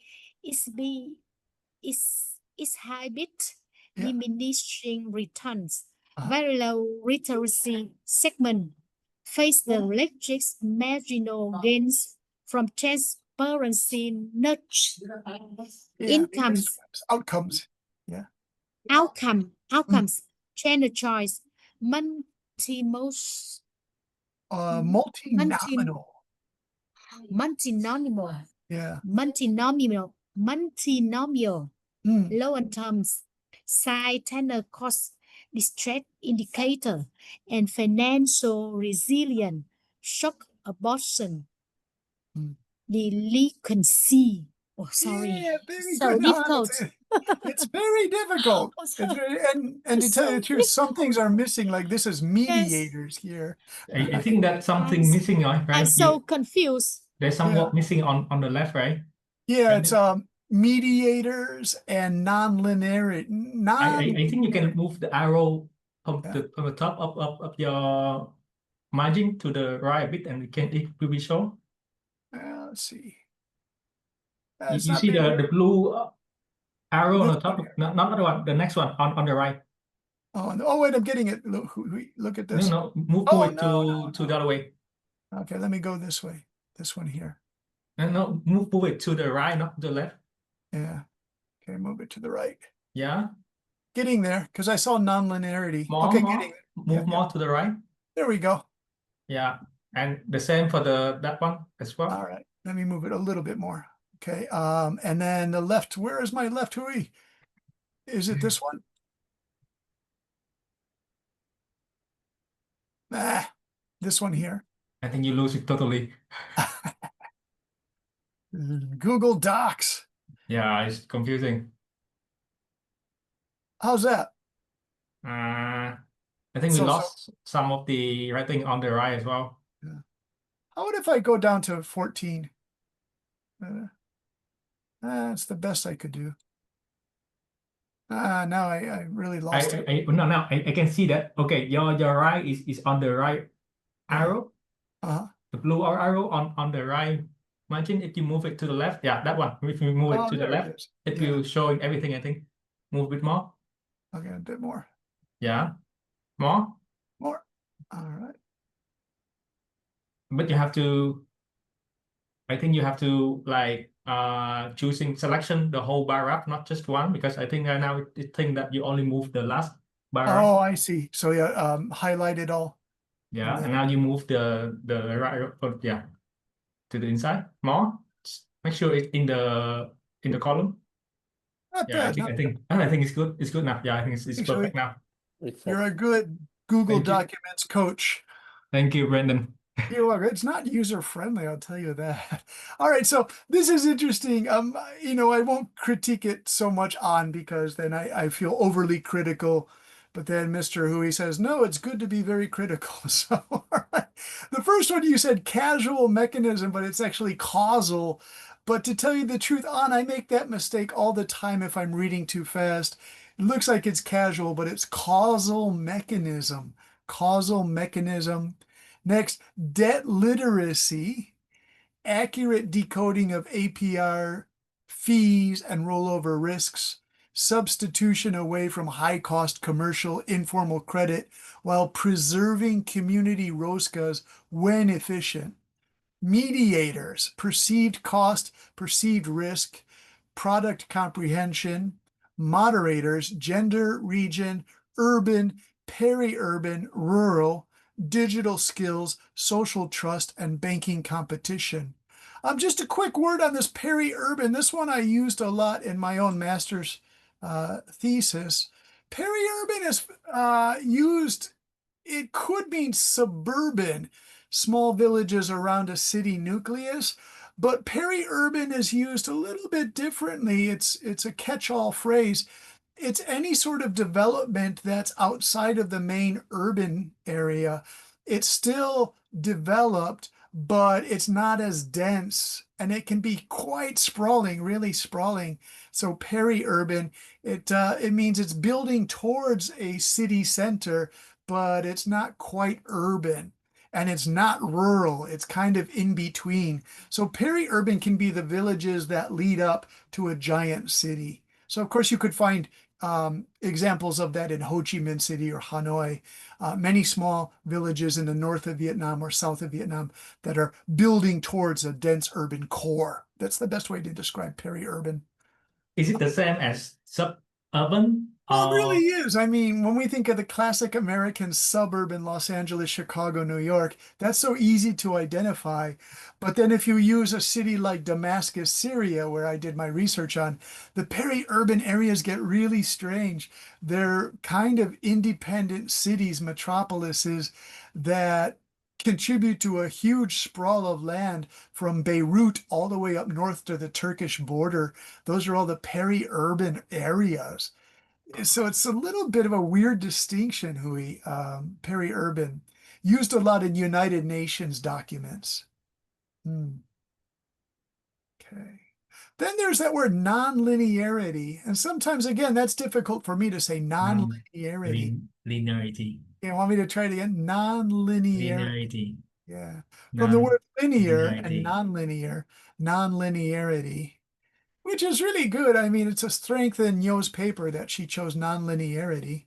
is high bit
Yeah.
diminishing returns.
Uh-huh.
Very low literacy segment face the largest marginal gains from transparency nudge.
Yeah,
Incomes,
outcomes. Yeah.
outcomes, channel choice, multimos,
Multinominal.
multinomial,
Yeah.
multinomial,
Mm.
low terms, side tenor cost, distress indicator, and financial resilience, shock abortion,
Mm.
delinquency. Oh, sorry.
Yeah, very
So
good. No,
difficult.
it's very difficult.
Oh,
It's
sorry.
very, and to tell you the truth, some things are missing. Like this is mediators here.
I think that's something missing, right?
I'm so confused.
There's some
Yeah.
word missing on the left, right?
Yeah,
And
it's mediators and non-linearity.
I think you can move the arrow from
Yeah.
the top of your margin to the right a bit, and it will be shown.
Let's see.
You,
It's
you
not
see
very-
the blue arrow on
This
the top,
one here.
not the one, the next one on the right.
Oh, wait, I'm getting it. Look at
No,
this.
no, move
Oh,
it to the other way.
Okay, let me go this way. This one here.
No, move it to the right, not the left.
Yeah. Okay, move it to the right.
Yeah,
Getting there because I saw non-linearity.
more,
Okay,
more,
getting it.
move
Yeah,
more to the right.
there we go.
Yeah, and the same for that one as well.
All right, let me move it a little bit more. Okay, and then the left. Where is my left hui? Is it this one? Ah, this one here.
I think you lose it totally.
Google Docs.
Yeah, it's confusing.
How's that?
I think we
So-
lost some of the writing on the right as well.
How about if I go down to 14? That's the best I could do. Now I really lost it.
I can see that. Okay, your right is on the right arrow. The blue arrow on the right margin. If you move it to the left, yeah, that one. If you move it to the
There it
left,
is.
it
Yeah.
will showing everything, I think. Move a bit more.
Okay, a bit more.
Yeah. More.
More. All right.
But you have to, I think you have to like choosing selection the whole paragraph, not just one, because I think right now it think that you only move the last paragraph.
Oh, I see. So yeah, highlight it all.
Yeah,
and
and now you move the right, yeah, to the inside more. Make sure it's in the column.
Not
Yeah,
bad.
I think it's good. It's good now. Yeah, I think it's
Thanks,
perfect
Louis.
now.
You're a good Google
Thank you.
Documents coach.
Thank you, Brendan.
You look, it's not user friendly, I'll tell you that. All right, so this is interesting. I won't critique it so much on because then I feel overly critical. But then Mr. Hui says, no, it's good to be very critical. So all right. The first one you said casual mechanism, but it's actually causal. But to tell you the truth, I make that mistake all the time if I'm reading too fast. It looks like it's casual, but it's causal mechanism. Causal mechanism. Next, debt literacy, accurate decoding of APR fees and rollover risks, substitution away from high-cost commercial informal credit while preserving community ROSCAs when efficient. Mediators, perceived cost, perceived risk, product comprehension. Moderators, gender, region, urban, peri-urban, rural, digital skills, social trust, and banking competition. Just a quick word on this peri-urban. This one I used a lot in my own master's thesis. Peri-urban is used, it could mean suburban, small villages around a city nucleus, but peri-urban is used a little bit differently. It's a catch-all phrase. It's any sort of development that's outside of the main urban area. It's still developed, but it's not as dense, and it can be quite sprawling, really sprawling. So peri-urban, it means it's building towards a city center, but it's not quite urban. and it's not rural. It's kind of in between. So peri-urban can be the villages that lead up to a giant city. So of course you could find examples of that in Ho Chi Minh City or Hanoi, many small villages in the north of Vietnam or south of Vietnam that are building towards a dense urban core. That's the best way to describe peri-urban.
Is it the same as suburban?
Well, it really is. I mean, when we think of the classic American suburb in Los Angeles, Chicago, New York, that's so easy to identify. But then if you use a city like Damascus, Syria, where I did my research on, the peri-urban areas get really strange. They're kind of independent cities, metropolises that contribute to a huge sprawl of land from Beirut all the way up north to the Turkish border. Those are all the peri-urban areas. So it's a little bit of a weird distinction, Hui, peri-urban, used a lot in United Nations documents. Okay. Then there's that word non-linearity. And sometimes, again, that's difficult for me to say, non-linearity.
Linearity.
You want me to try it again? Non-linearity.
Linearity.
Yeah. From the word linear and
Linearity.
non-linear, non-linearity, which is really good. I mean, it's a strength in Yo's paper that she chose non-linearity.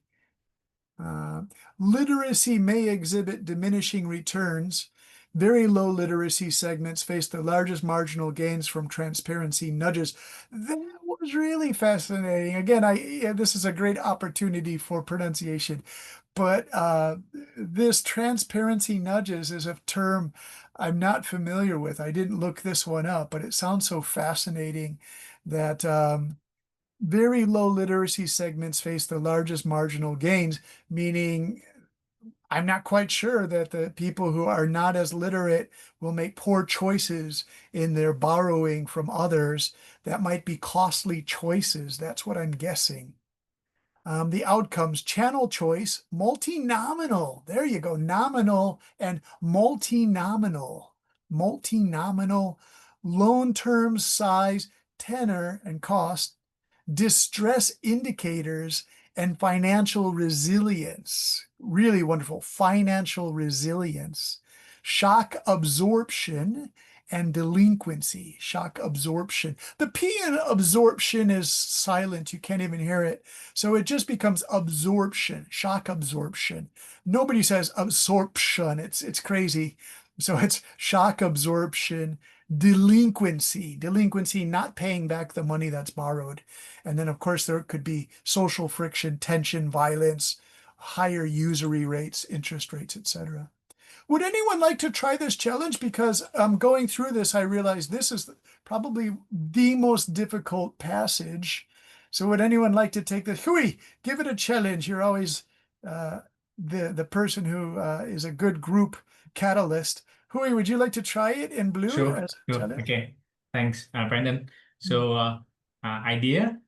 Literacy may exhibit diminishing returns. Very low literacy segments face the largest marginal gains from transparency nudges. That was really fascinating. Again, this is a great opportunity for pronunciation, but this transparency nudges is a term I'm not familiar with. I didn't look this one up, but it sounds so fascinating that very low literacy segments face the largest marginal gains, meaning I'm not quite sure that the people who are not as literate will make poor choices in their borrowing from others. That might be costly choices. That's what I'm guessing. The outcomes, channel choice, multi-nominal. There you go, nominal and multi-nominal. Multi-nominal, loan terms, size, tenor, and cost, distress indicators, and financial resilience. Really wonderful. Financial resilience, shock absorption, and delinquency. Shock absorption. The P in absorption is silent. You can't even hear it. So it just becomes absorption, shock absorption. Nobody says absorption. It's crazy. So it's shock absorption, delinquency, not paying back the money that's borrowed. And then, of course, there could be social friction, tension, violence, higher usury rates, interest rates, etc. Would anyone like to try this challenge? Because going through this, I realized this is probably the most difficult passage. So would anyone like to take this? Hui, give it a challenge. You're always the person who is a good group catalyst. Hui, would you like to try it in blue?
Sure.
Challenge?
Okay. Thanks, Brandon. So, idea,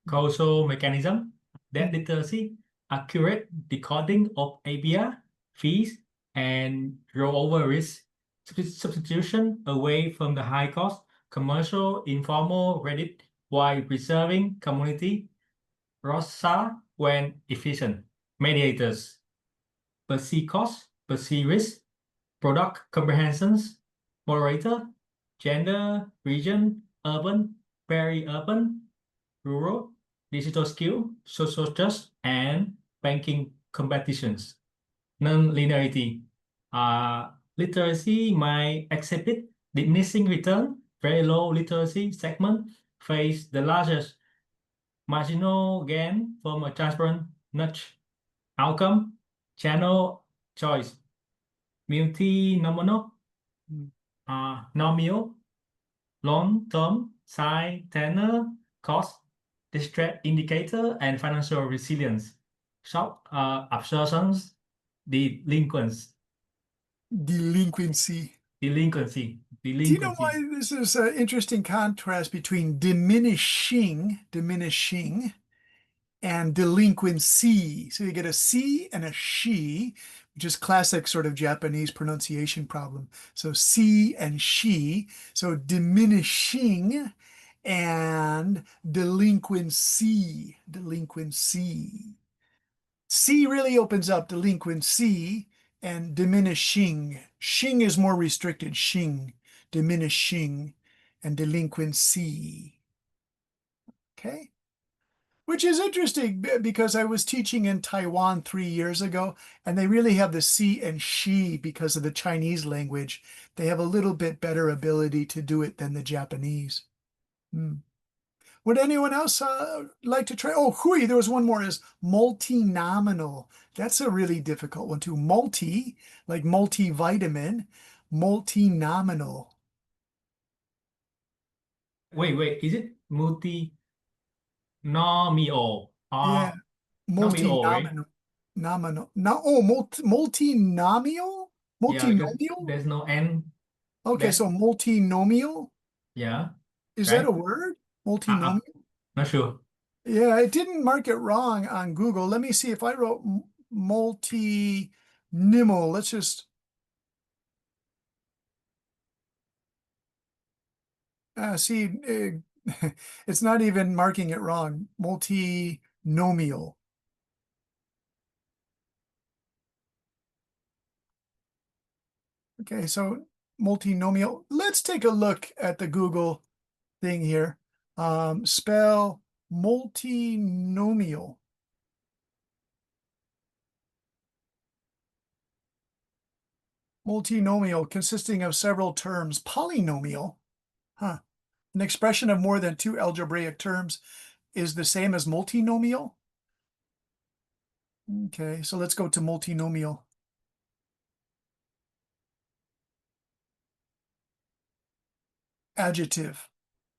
causal mechanism, debt literacy, accurate decoding of APR, fees, and rollover risk substitution away from the high cost commercial informal credit while preserving community ROSA when efficient. Mediators, perceive cost, perceive risk, product comprehensions, moderator, gender, region, urban, peri-urban, rural, digital skill, social trust, and banking competitions. Non-linearity. Literacy might exhibit diminishing return. Very low literacy segment face the largest marginal gain from a transparent nudge. Outcome, channel choice, multi-nominal, nominal, long-term, size, tenor, cost, distress indicator, and financial resilience. Shock absorptions, delinquency.
Delinquency.
Delinquency.
Do you know why this is an interesting contrast between diminishing, and delinquency? So you get a C and a she, which is classic sort of Japanese pronunciation problem. So C and she, so diminishing and delinquency. C really opens up delinquency, and diminishing. Shing is more restricted. Shing, diminishing, and delinquency. Okay. Which is interesting because I was teaching in Taiwan 3 years ago, and they really have the C and she because of the Chinese language. They have a little bit better ability to do it than the Japanese. Would anyone else like to try? Oh, hui, there was one more, is multinominal. That's a really difficult one too. Multi, like multivitamin, multinominal.
Wait, is it multinomial or
Yeah,
nominal, right?
multinominal. Nominal. No, oh, multinomial?
Yeah, because
Multinomial?
there's no N.
Okay,
That,
so multinomial?
yeah,
Is that
right?
a word? Multinomial?
Not sure.
Yeah, it didn't mark it wrong on Google. Let me see if I wrote multinimal. Let's just see. It's not even marking it wrong. Multinomial. Okay, so multinomial. Let's take a look at the Google thing here. Spell multinomial. Multinomial consisting of several terms. Polynomial, huh? An expression of more than two algebraic terms is the same as multinomial. Okay, so let's go to multinomial. Adjective.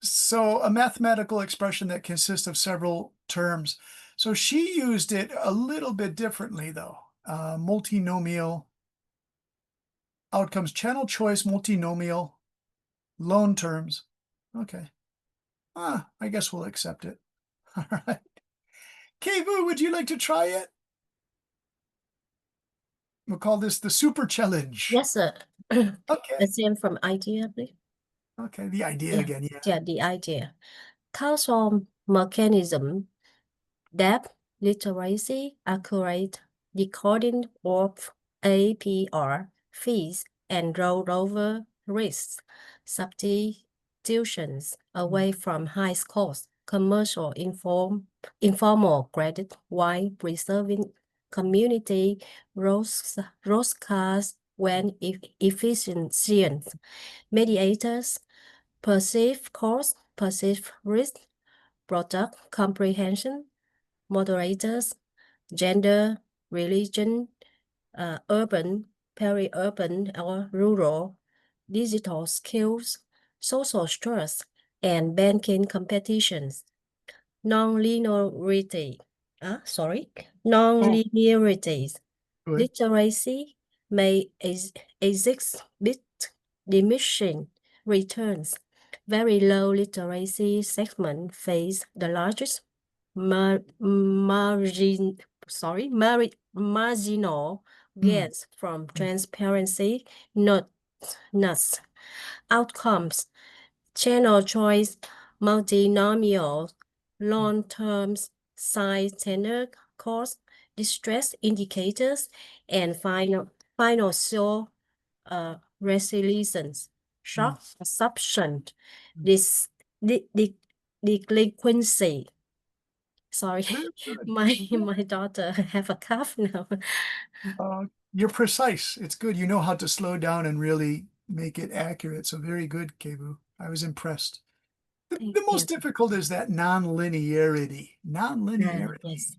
So a mathematical expression that consists of several terms. So she used it a little bit differently though. Multinomial, outcomes, channel choice, multinomial, loan terms. Okay. I guess we'll accept it. All right. Kevu, would you like to try it? We'll call this the super challenge.
Yes, sir.
Okay.
The same from idea, please.
Okay, the idea
Yeah.
again, yeah.
Yeah, the idea. Causal mechanism, depth, literacy, accurate decoding of APR, fees, and rollover risks, substitutions away from high cost, commercial informal credit while preserving community roadcasts when efficient, mediators, perceived cost, perceived risk, product comprehension, moderators, gender, religion, urban, peri-urban or rural, digital skills, social stress, and banking competitions. Non-linearity, non-linearities.
Good.
Literacy may exist with diminishing returns. Very low literacy segment face the largest marginal gains from transparency, not outcomes, channel choice, multinomial, long-term size tenor cost, distress indicators, and financial resilience, shock absorption, delinquency. Sorry, my daughter have a cough now.
You're precise. It's good. You know how to slow down and really make it accurate. So very good, Kevu. I was impressed. The most difficult is that non-linearity. Non-linearity.
Yes.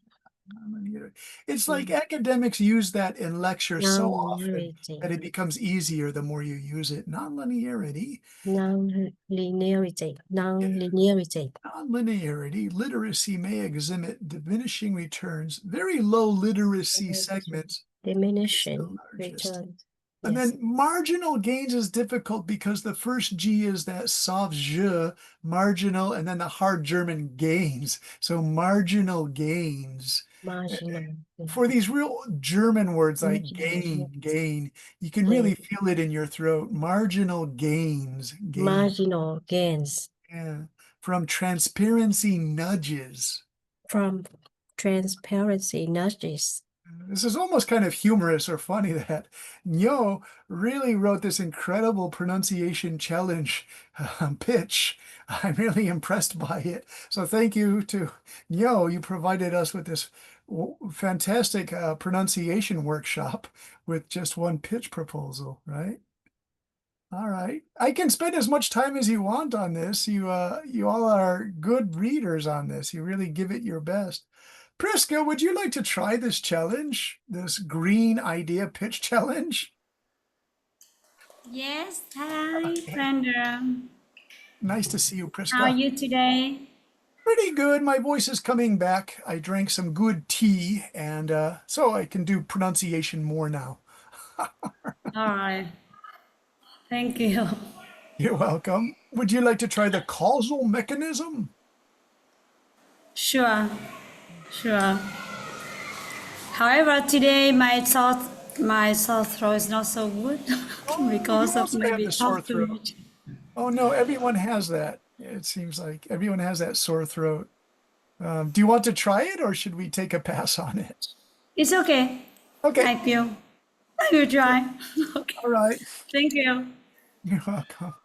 Non-linearity. It's like academics use that in lectures so often that it becomes easier the more you use it. Non-linearity.
Non-linearity.
Non-linearity, literacy may exhibit diminishing returns. Very low literacy segments.
Diminishing
Largest.
returns.
And
Yes.
then marginal gains is difficult because the first G is that soft J, marginal, and then the hard German gains. So marginal gains.
Marginal.
For these real German words like
Marginal
gain, you can really feel it in your throat. Marginal gains.
Marginal gains
Yeah. From transparency nudges.
from transparency nudges.
This is almost kind of humorous or funny that Nyo really wrote this incredible pronunciation challenge pitch. I'm really impressed by it. So thank you to Nyo. You provided us with this fantastic pronunciation workshop with just one pitch proposal, right? All right. I can spend as much time as you want on this. You all are good readers on this. You really give it your best. Priska, would you like to try this challenge, this green idea pitch challenge?
Yes, hi,
Okay.
Brenda.
Nice to see you,
How are
Priska.
you today?
Pretty good. My voice is coming back. I drank some good tea, and so I can do pronunciation more now.
All right. Thank you.
You're welcome. Would you like to try the causal mechanism?
Sure, sure. However, today my sore throat is not so good
Oh,
because
you
of
also have
maybe
the sore
talk too
throat.
much.
Oh no, everyone has that. It seems like everyone has that sore throat. Do you want to try it, or should we take a pass on it?
It's okay.
Okay,
I will try. Okay.
all right.
Thank you.
You're welcome.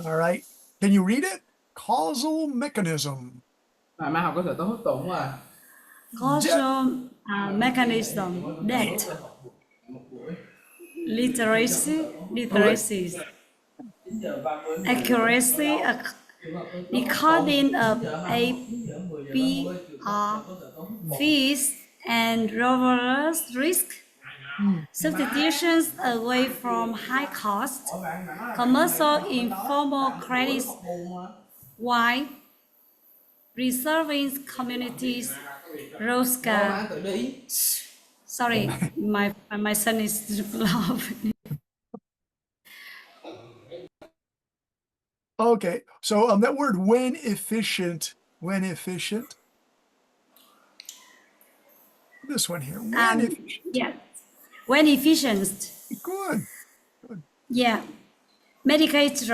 All right. Can you read it? Causal mechanism.
Mai học có thể tao hút tụng quá à.
Causal mechanism, depth, literacy, accuracy, recording of APR, fees, and rover's risk, substitutions away from high cost, commercial informal credit, while reserving communities, Rosca. Sorry, my son is laughing.
Okay, so that word when efficient. This one here, when efficient.
Yeah, when efficient.
Good.
Yeah, medicators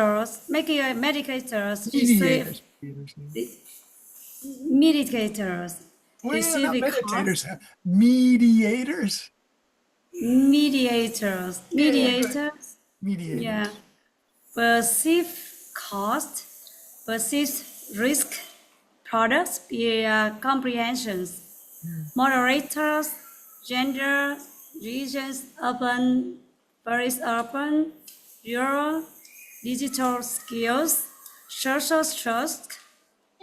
receive mediators
Well,
receive
not
the
meditators,
cost.
mediators.
Mediators.
Mediators.
Yeah, perceive cost, perceive risk, products via comprehensions, moderators, gender, regions, urban, urban, rural, digital skills, social trust,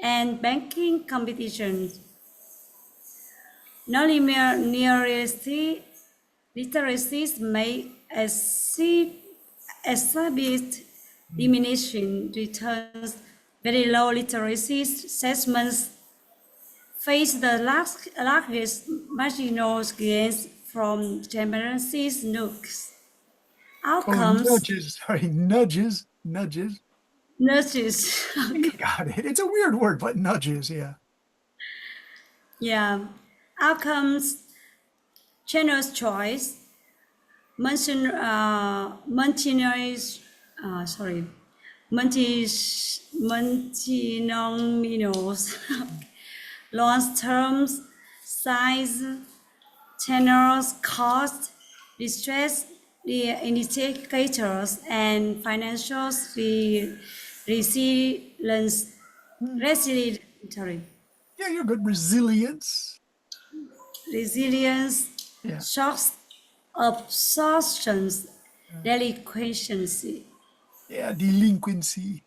and banking competition. Non-numeracy literacies may exhibit diminishing returns. Very low literacy assessments face the largest marginal gains from democracy's nukes. Outcomes.
Nudges.
Nudges.
You got it. It's a weird word, but nudges, yeah.
Yeah. Outcomes, channel's choice, multinomials, long-term size, channels, cost, distress, the indicators, and financial resilience.
Yeah, you're good. Resilience. Yeah.
Shocks, absorptions, delinquency.
Yeah, delinquency.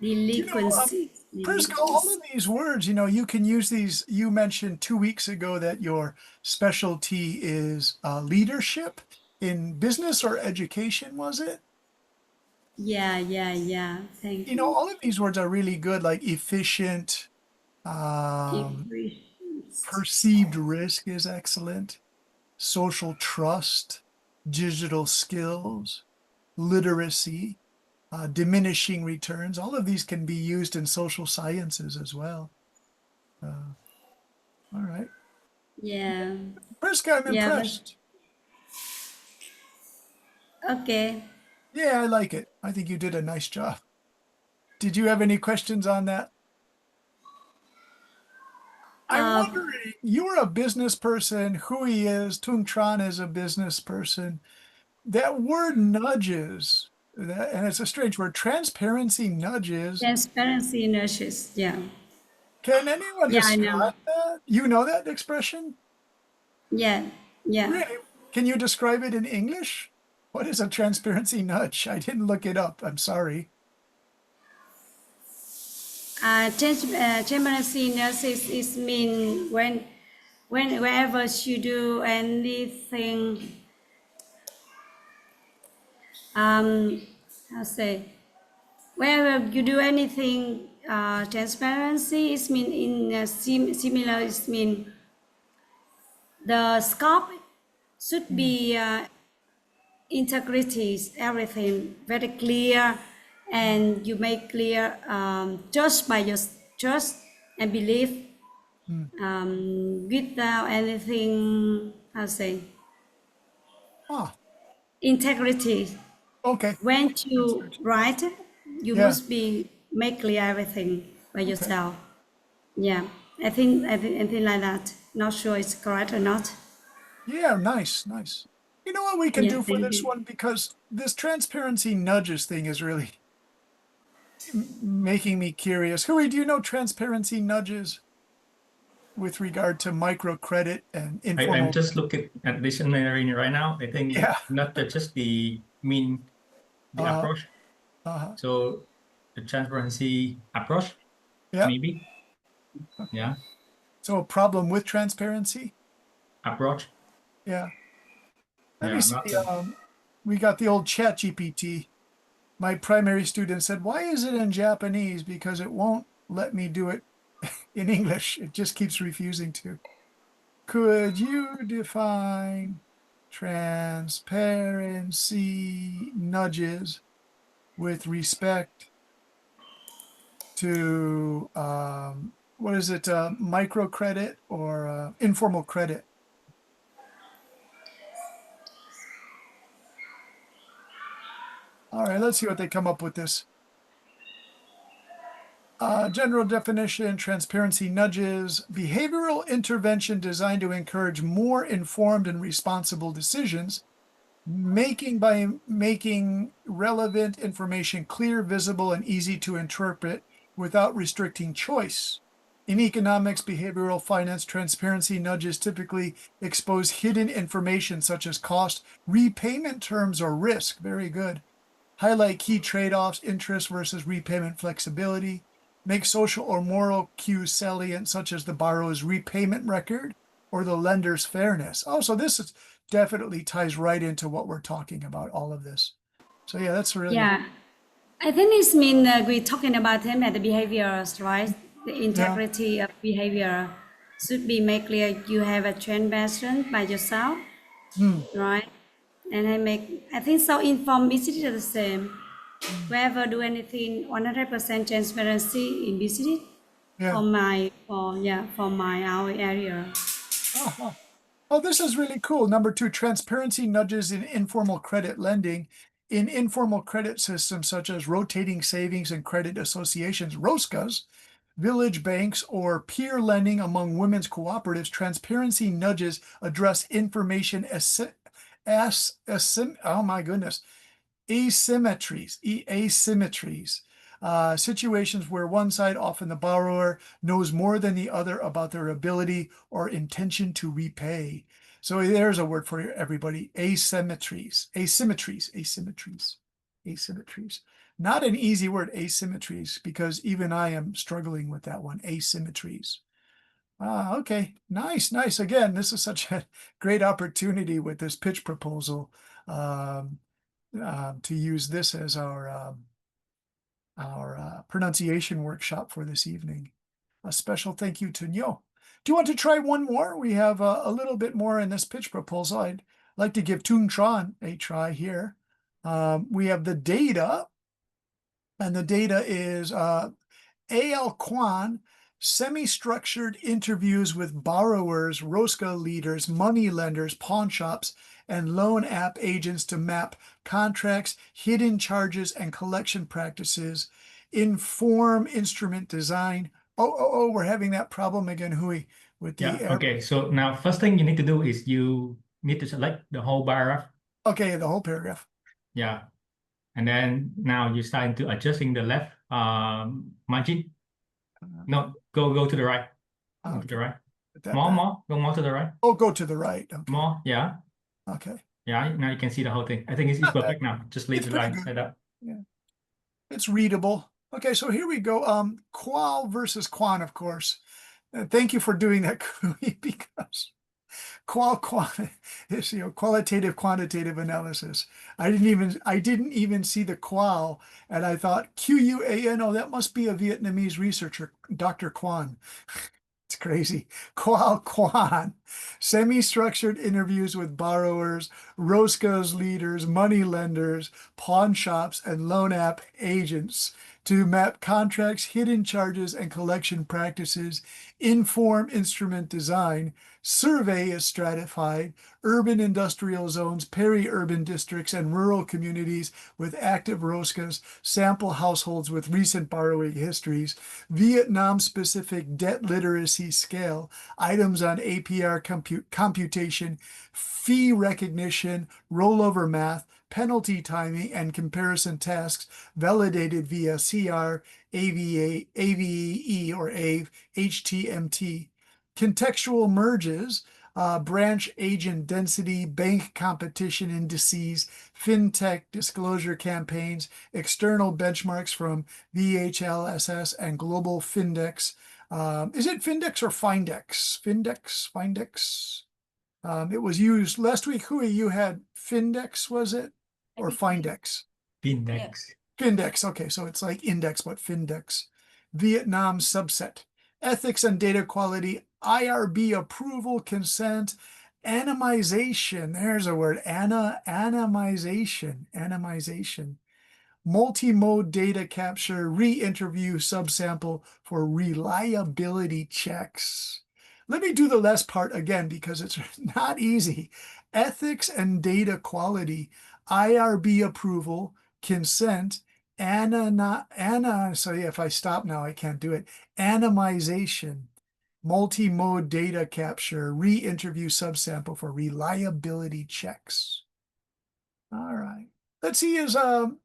Priska, all of these words, you can use these. You mentioned 2 weeks ago that your specialty is leadership in business or education, was it?
Yeah. Thank you.
All of these words are really good, like efficient, perceived risk is excellent, social trust, digital skills, literacy, diminishing returns. All of these can be used in social sciences as well. All right.
Yeah.
Priska, I'm impressed.
Okay.
Yeah, I like it. I think you did a nice job. Did you have any questions on that? I'm wondering, you're a business person, Hui is, Tung Tran is a business person. That word nudges, and it's a strange word, transparency nudges.
Transparency nurses. Yeah.
Can anyone
Yeah, I know.
describe that? You know that expression?
Yeah. Yeah.
Really? Can you describe it in English? What is a transparency nudge? I didn't look it up. I'm sorry.
Transparency nurses is mean whenever you do anything, how say, wherever you do anything, transparency is mean in similar is mean the scope should be integrity, everything very clear, and you make clear trust by your trust and belief without anything, how say,
Ah,
integrity.
okay.
When you write, you
Yeah.
must be make clear everything by yourself. Yeah, I think like that. Not sure it's correct or not.
Yeah, nice, nice. You know what we can
Yeah,
do for
thank
this
you.
one? Because this transparency nudges thing is really making me curious. Hui, do you know transparency nudges with regard to microcredit and
I'm
informal?
just looking at dictionary right now. I think
Yeah.
not just the mean the
Uh-huh.
approach.
Uh-huh.
So the transparency approach,
Yeah.
maybe. Yeah,
So a problem with transparency?
approach.
Yeah. Let
Yeah,
me see.
not
We got the old chat GPT. My primary student said, why is it in Japanese? Because it won't let me do it in English. It just keeps refusing to. Could you define transparency nudges with respect to, what is it, microcredit or informal credit? All right, let's see what they come up with this. General definition, transparency nudges, behavioral intervention designed to encourage more informed and responsible decisions, by making relevant information clear, visible, and easy to interpret without restricting choice. In economics, behavioral finance, transparency nudges typically expose hidden information such as cost, repayment terms, or risk. Very good. Highlight key trade-offs, interest versus repayment flexibility. Make social or moral cues salient, such as the borrower's repayment record or the lender's fairness. Oh, so this is definitely ties right into what we're talking about, all of this. So yeah, that's really
Yeah, I think it's mean we're talking about them at the behaviors, right? The integrity of behavior should be made clear. You have a transparency by yourself, right? And I think so. Inform business is the same. Wherever do anything, 100% transparency in business
yeah.
for my our area.
Uh-huh. Oh, this is really cool. Number 2, transparency nudges in informal credit lending. In informal credit systems such as rotating savings and credit associations, ROSCAs, village banks, or peer lending among women's cooperatives, transparency nudges address information oh my goodness, asymmetries, situations where one side, often the borrower, knows more than the other about their ability or intention to repay. So there's a word for everybody, asymmetries. Not an easy word, asymmetries, because even I am struggling with that one, asymmetries. Okay, nice. Again, this is such a great opportunity with this pitch proposal. To use this as our pronunciation workshop for this evening. A special thank you to Nyo. Do you want to try one more? We have a little bit more in this pitch proposal. I'd like to give Tung Tran a try here. We have the data, and the data is A.L. Kwan, semi-structured interviews with borrowers, ROSCA leaders, money lenders, pawn shops, and loan app agents to map contracts, hidden charges, and collection practices, inform instrument design, we're having that problem again, Hui, with the
Yeah, okay. So now first thing you need to do is you need to select the whole paragraph.
Okay, the whole paragraph.
Yeah. And then now you're starting to adjusting the left margin. No, go to the right. Go to the right.
Put that
More,
back.
go more to the right.
Oh, go to the right. Okay.
More, yeah.
Okay.
Yeah, now you can see the whole thing. I think it's perfect now. Just leave
It's
the
pretty
line
good.
like that.
Yeah. It's readable. Okay, so here we go. Qual versus quan, of course. Thank you for doing that, Kui, because quan is, qualitative quantitative analysis. I didn't even see the qual, and I thought Quan. Oh, that must be a Vietnamese researcher, Dr. Quan. It's crazy. Qual quan, semi-structured interviews with borrowers, Roscoe's leaders, money lenders, pawn shops, and loan app agents to map contracts, hidden charges, and collection practices, inform instrument design, survey is stratified, urban industrial zones, peri-urban districts, and rural communities with active Roscas, sample households with recent borrowing histories, Vietnam-specific debt literacy scale, items on APR computation, fee recognition, rollover math, penalty timing, and comparison tasks validated via CR, AVE, or AVE, HTMT. Contextual merges, branch agent density, bank competition indices, fintech disclosure campaigns, external benchmarks from VHLSS and Global Findex. Is it Findex or Findex? Findex. It was used last week. Hui, you had Findex, was it? Or Findex?
Index.
Findex. Okay, so it's like index, but Findex. Vietnam subset. Ethics and data quality, IRB approval, consent, anonymization. There's a word, anonymization. Multi-mode data capture, re-interview subsample for reliability checks. Let me do the last part again because it's not easy. Ethics and data quality, IRB approval, consent, sorry, if I stop now, I can't do it. Anonymization, multi-mode data capture, re-interview subsample for reliability checks. All right. Let's see, is Tung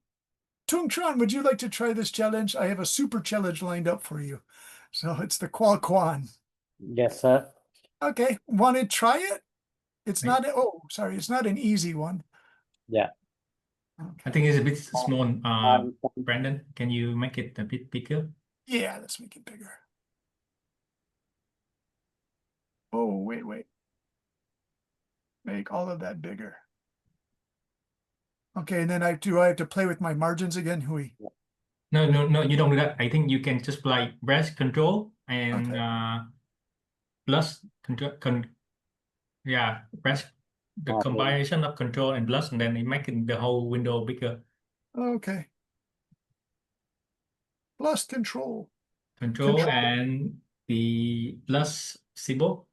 Tran, would you like to try this challenge? I have a super challenge lined up for you. So it's the Qual Quan.
Yes, sir.
Okay, want to try it? It's not, it's not an easy one.
Yeah.
I think it's a bit small.
Um,
Brandon, can you make it a bit bigger?
Yeah, let's make it bigger. Oh, wait. Make all of that bigger. Okay, and then I have to play with my margins again, Hui?
No, you don't do that. I think you can just like press control and plus press the combination of control and plus, and then it making the whole window bigger.
Okay. Plus control.
Control and the plus symbol.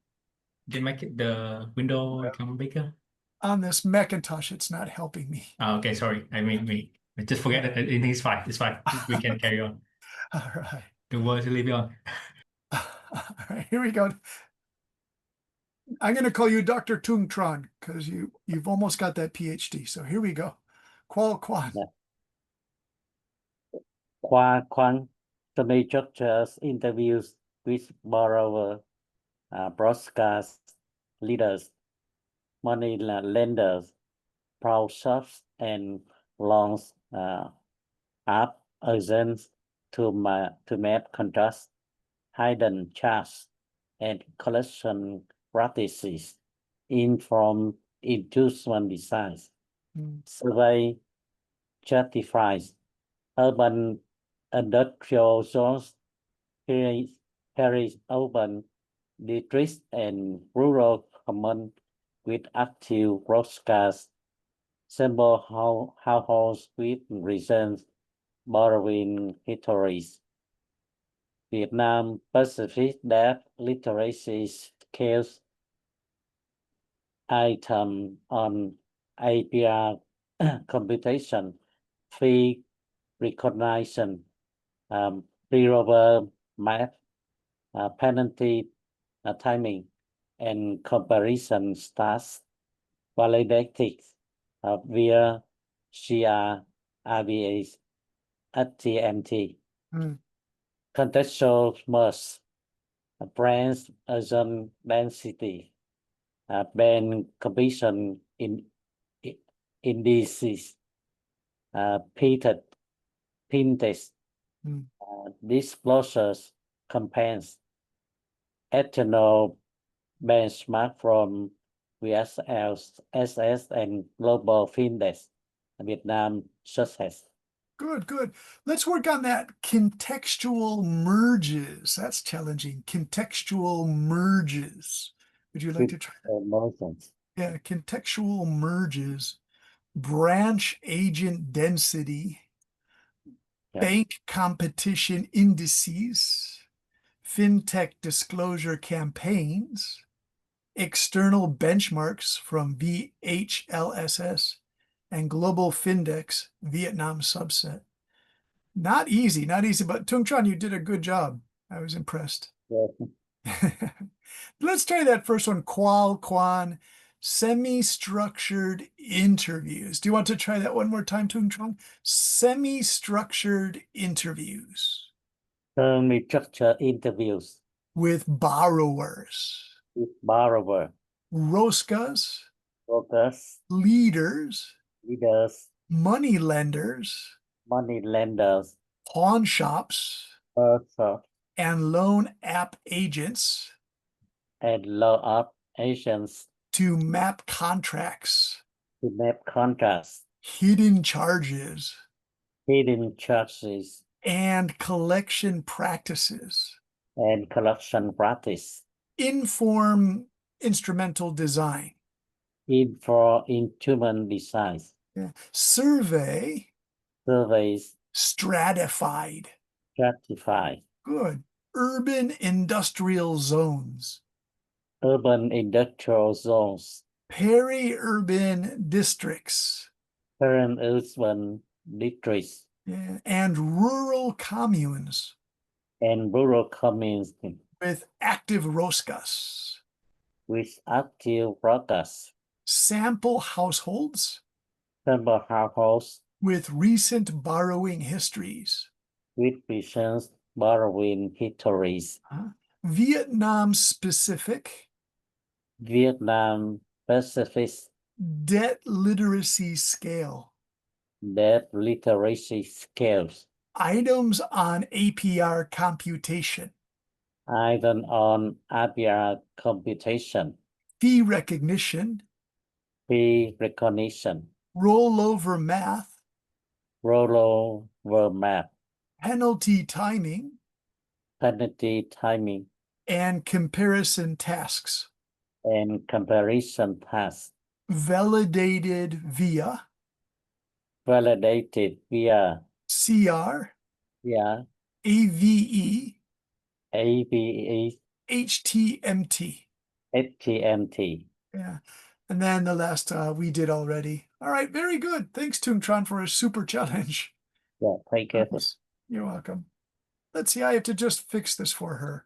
They make it the window become bigger.
On this Macintosh, it's not helping me.
Oh, okay, sorry. I mean me. Just forget it. It's fine. It's fine. We can carry on.
All right.
The words leave it on.
All right, here we go. I'm going to call you Dr. Tung Tran because you've almost got that PhD. So here we go. Qual Quan.
Quan semi-structured interviews with borrower, broadcast leaders, money lenders, pawn shops, and loans app agents to map contracts, hidden charges, and collection practices inform inducement designs. Survey certifies urban industrial zones, peri-urban districts, and rural common with active broadcast sample households with recent borrowing histories. Vietnam Pacific debt literacy scales item on APR computation, fee recognition, pre-over math, penalty timing and comparison stats validated via CR, RBA, HTMT. Contextual merge, branch agent density, band completion indices, Peter Pintes, disclosures campaigns, external benchmark from VSL, SS, and Global Findex, Vietnam success.
Good, good. Let's work on that contextual merges. That's challenging. Contextual merges. Would you like to try that?
Emotions.
Yeah, contextual merges, branch agent density, bank competition indices, fintech disclosure campaigns, external benchmarks from VHLSS, and Global Findex Vietnam subset. Not easy, but Tung Tran, you did a good job. I was impressed. Let's try that first one, Qual Quan, semi-structured interviews. Do you want to try that one more time, Tung Tran? Semi-structured interviews.
Semi-structured interviews.
With borrowers.
With borrower.
Roscas.
Brokers.
Leaders.
Leaders.
Money lenders.
Money lenders.
Pawn shops. And loan app agents.
And loan app agents.
To map contracts.
To map contracts.
Hidden charges.
Hidden charges.
And collection practices.
And collection practice.
Inform instrumental design.
Instrument design.
Yeah. Survey.
Surveys.
Stratified.
Stratified.
Good. Urban industrial zones.
Urban industrial zones.
Peri-urban districts.
Peri-urban districts.
Yeah. And rural communes.
And rural communes.
With active roscas.
With active roscas.
Sample households.
Sample households.
With recent borrowing histories.
With recent borrowing histories.
Vietnam specific.
Vietnam specific.
Debt literacy scale.
Debt literacy scales.
Items on APR computation.
Item on APR computation.
Fee recognition.
Fee recognition.
Rollover math.
Rollover math.
Penalty timing.
Penalty timing.
And comparison tasks.
And comparison tasks.
Validated via.
Validated via.
CR.
Yeah.
AVE.
AVE.
HTMT.
HTMT.
Yeah. And then the last we did already. All right, very good. Thanks, Tung Tran, for a super challenge.
Yeah, thank you.
You're welcome. Let's see, I have to just fix this for her.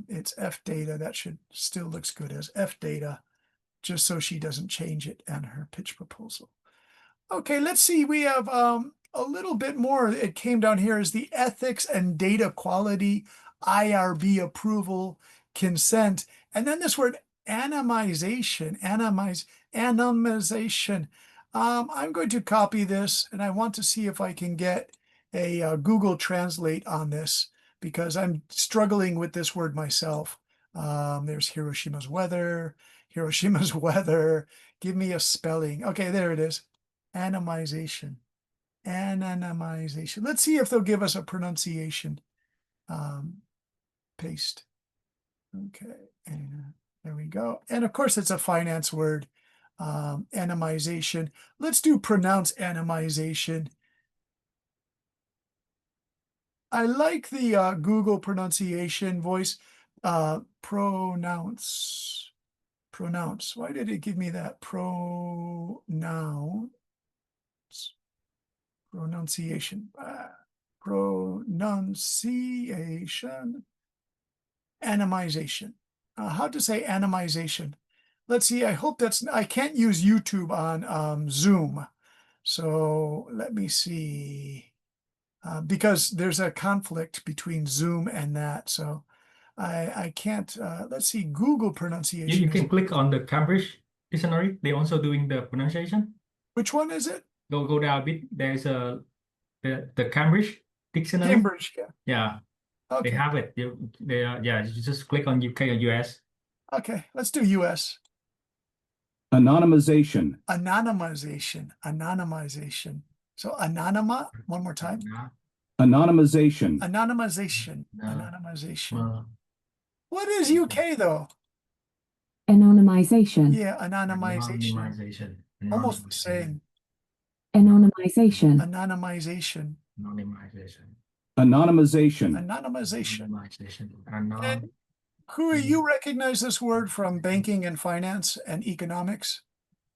It's F data. That should still looks good as F data, just so she doesn't change it on her pitch proposal. Okay, let's see. We have a little bit more. It came down here as the ethics and data quality, IRB approval, consent, and then this word anonymization, anonymization. I'm going to copy this, and I want to see if I can get a Google Translate on this, because I'm struggling with this word myself. There's Hiroshima's weather, Give me a spelling. Okay, there it is. Anonymization. Let's see if they'll give us a pronunciation. Paste. Okay, and there we go. And of course, it's a finance word. Anonymization. Let's do pronounce anonymization. I like the Google pronunciation voice. Pronounce. Why did it give me that? Pronunciation. Pronunciation. Animization. How to say animization? Let's see. I hope I can't use YouTube on Zoom. So let me see. Because there's a conflict between Zoom and that. So I can't, let's see, Google pronunciation.
You can click on the Cambridge dictionary. They're also doing the pronunciation.
Which one is it?
Go down a bit. There's the Cambridge dictionary.
Cambridge, yeah.
Yeah,
Okay.
they have it. Yeah, you just click on UK or US.
Okay, let's do US.
Anonymization.
Anonymization. So anonyma, one more time.
Anonymization.
Anonymization. What is UK though?
Anonymization.
Yeah, anonymization. Almost the same.
Anonymization.
Anonymization.
Anonymization.
And Hui, you recognize this word from banking and finance and economics?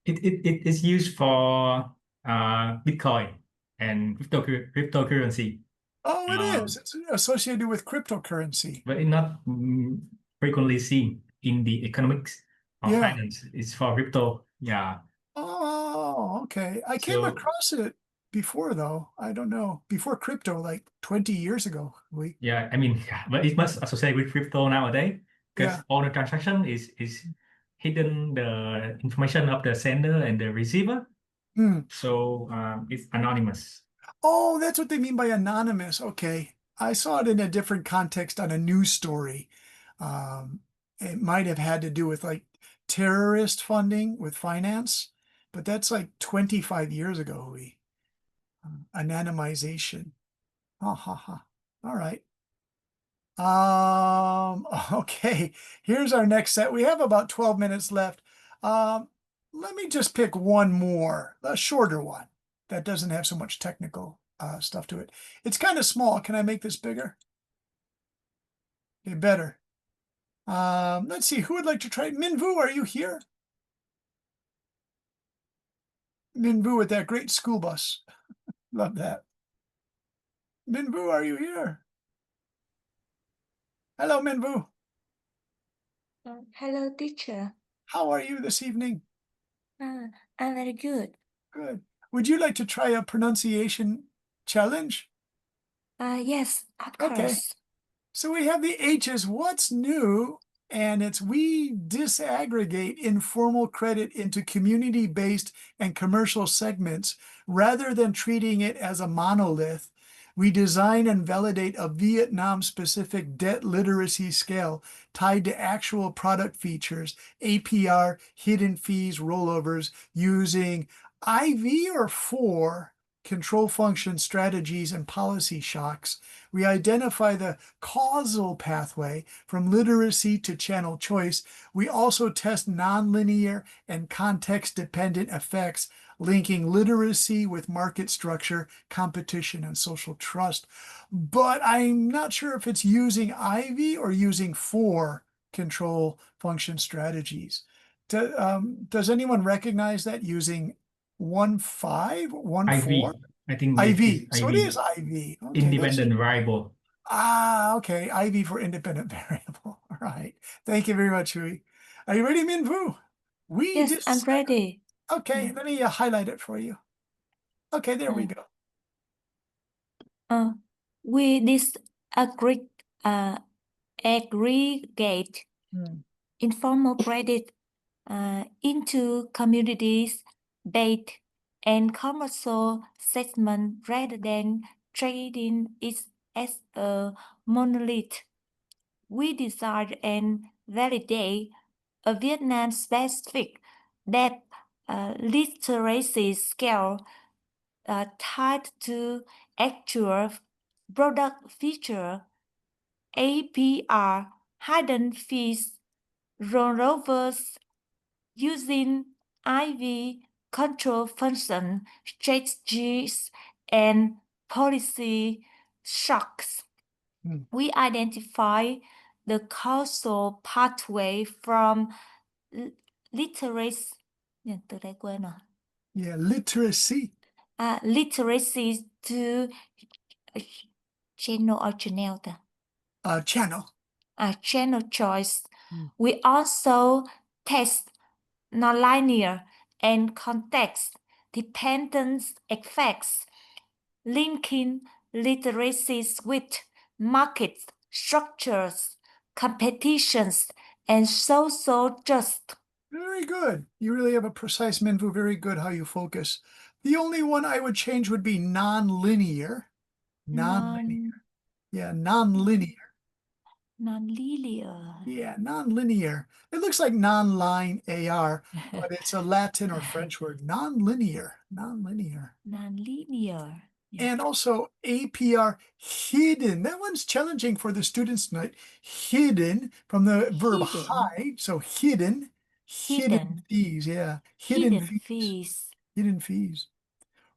It is used for Bitcoin and cryptocurrency.
Oh, it is. It's associated with cryptocurrency.
But it's not frequently seen in the economics or
Yeah.
finance. It's for crypto. Yeah.
Oh, okay. I came
So-
across it before though. I don't know. Before crypto, like 20 years ago.
Yeah, I mean, but it must associate with crypto nowadays because
Yeah.
all the transaction is hidden the information of the sender and the receiver.
Hmm.
So it's anonymous.
Oh, that's what they mean by anonymous. Okay. I saw it in a different context on a news story. It might have had to do with like terrorist funding with finance, but that's like 25 years ago. Anonymization. Ha ha ha. All right. Okay. Here's our next set. We have about 12 minutes left. Let me just pick one more, a shorter one that doesn't have so much technical stuff to it. It's kind of small. Can I make this bigger? Okay, better. Let's see. Who would like to try? Minvu, are you here? Minvu with that great school bus. Love that. Minvu, are you here? Hello, Minvu.
Hello, teacher.
How are you this evening?
I'm very good.
Good. Would you like to try a pronunciation challenge?
Yes, of
Okay.
course.
So we have the H's. What's new? And it's we disaggregate informal credit into community-based and commercial segments rather than treating it as a monolith. We design and validate a Vietnam-specific debt literacy scale tied to actual product features, APR, hidden fees, rollovers, using IV or 4 control function strategies and policy shocks. We identify the causal pathway from literacy to channel choice. We also test nonlinear and context-dependent effects linking literacy with market structure, competition, and social trust. But I'm not sure if it's using IV or using 4 control function strategies. Does anyone recognize that using 1.5, 1.4?
I think
IV. So it
IV.
is IV. Okay,
Independent variable.
okay. IV for independent variable. All right. Thank you very much, Hui. Are you ready, Minvu?
Yes, I'm ready.
Okay,
Yeah.
let me highlight it for you. Okay, there we go.
We disaggregate aggregate informal credit into communities based and commercial segment rather than treating it as a monolith. We design and validate a Vietnam-specific debt literacy scale tied to actual product feature, APR, hidden fees, rollovers, using IV control function strategies and policy shocks. We identify the causal pathway from literacy. Từ đây quên rồi.
Yeah, literacy.
Literacy to channel or channel.
Channel.
channel choice. We also test nonlinear and context-dependent effects, linking literacies with market structures, competitions, and social justice.
Very good. You really have a precise Minvu. Very good how you focus. The only one I would change would be non-linear. Non-linear. Yeah, non-linear.
Non-linear.
Yeah, non-linear. It looks like non-line AR, but it's a Latin or French word. Non-linear. Non-linear.
Non-linear.
And also APR hidden. That one's challenging for the students tonight. Hidden from the verb
Hidden.
hide. So hidden. Hidden
Hidden.
fees. Yeah.
Hidden fees.
Hidden fees.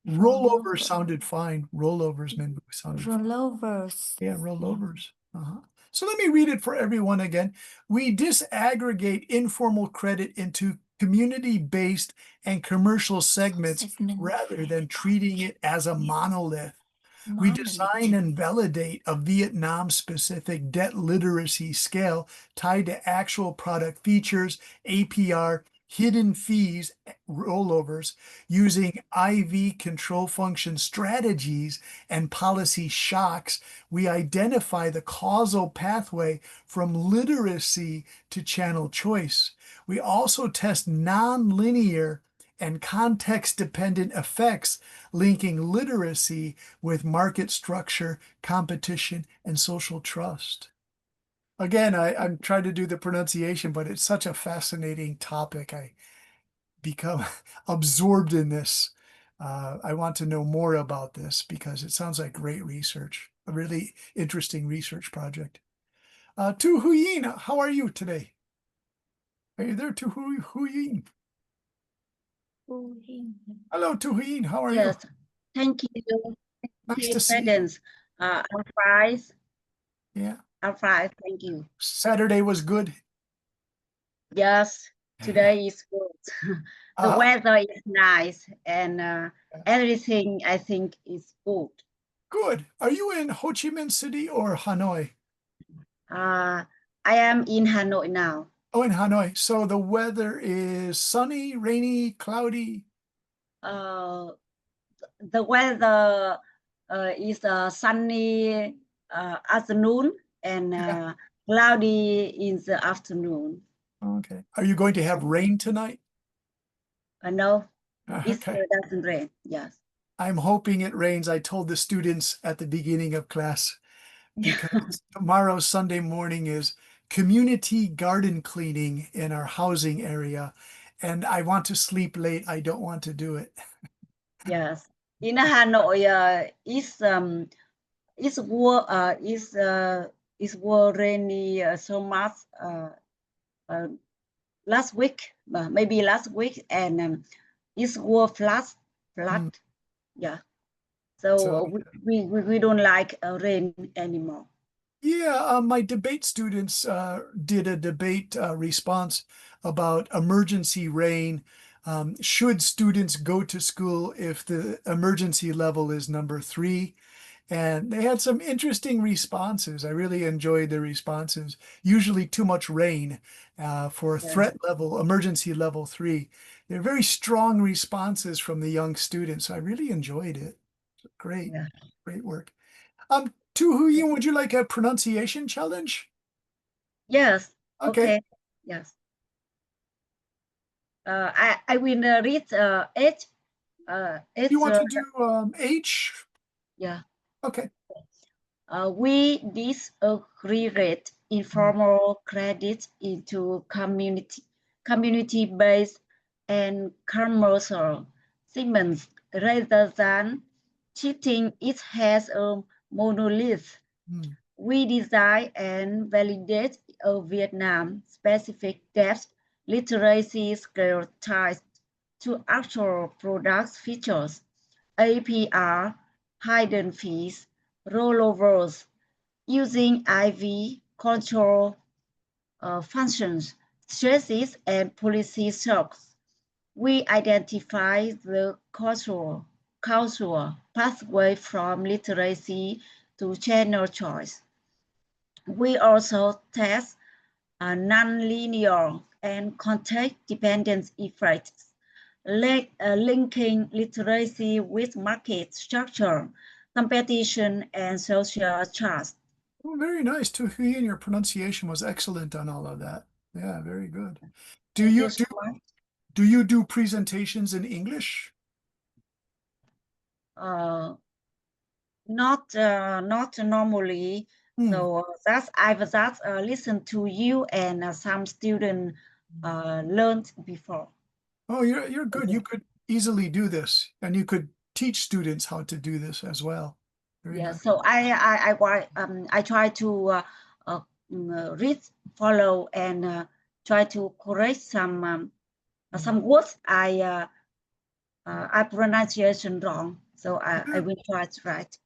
Rollover
Rollover.
sounded fine. Rollovers sounded fine.
Rollovers.
Yeah, rollovers. So let me read it for everyone again. We disaggregate informal credit into community-based and commercial segments rather than treating it as a monolith. We design and validate a Vietnam-specific debt literacy scale tied to actual product features, APR, hidden fees, rollovers, using IV control function strategies and policy shocks. We identify the causal pathway from literacy to channel choice. We also test nonlinear and context-dependent effects linking literacy with market structure, competition, and social trust. Again, I'm trying to do the pronunciation, but it's such a fascinating topic. I become absorbed in this. I want to know more about this because it sounds like great research, a really interesting research project. Tu Huyin, how are you today? Are you there, Tu Huyin? Hello, Tu Huyin, how are
Yes,
you?
thank you.
Nice to see you.
Presence. I'm fine.
Yeah.
I'm fine, thank you.
Saturday was good.
Yes, today is good. The weather is nice and everything I think is good.
Good. Are you in Ho Chi Minh City or Hanoi?
I am in Hanoi now.
Oh, in Hanoi. So the weather is sunny, rainy, cloudy.
The weather is sunny afternoon and cloudy in the afternoon.
Okay. Are you going to have rain tonight?
No, it
Okay.
doesn't rain. Yes.
I'm hoping it rains. I told the students at the beginning of class because tomorrow, Sunday morning, is community garden cleaning in our housing area. And I want to sleep late. I don't want to do it.
Yes. In Hanoi, it's were rainy so much last week, maybe last week, and it's were flat. Yeah. So we don't like rain anymore.
Yeah, my debate students did a debate response about emergency rain. Should students go to school if the emergency level is number 3? And they had some interesting responses. I really enjoyed the responses. Usually too much rain for threat level, emergency level 3. They're very strong responses from the young students. So I really enjoyed it. Great, great work. Tu Huyin, would you like a pronunciation challenge?
Yes.
Okay.
Yes. I will read H.
You want to do H?
Yeah.
Okay.
We disaggregate informal credit into community-based and commercial segments rather than treating it as a monolith. We design and validate a Vietnam-specific debt literacy scale tied to actual product features, APR, hidden fees, rollovers, using IV control functions, stresses, and policy shocks. We identify the causal pathway from literacy to channel choice. We also test nonlinear and context-dependent effects, linking literacy with market structure, competition, and social trust.
Oh, very nice. Tuhi, and your pronunciation was excellent on all of that. Yeah, very good. Do
Thank
you
you so much.
do you do presentations in English?
Not normally. So that's I've just listened to you and some student learned before.
Oh, you're good. You could easily do this, and you could teach students how to do this as well. Very
Yeah.
nice.
So I try to read, follow, and try to correct some words I pronunciation wrong. So I will try to write.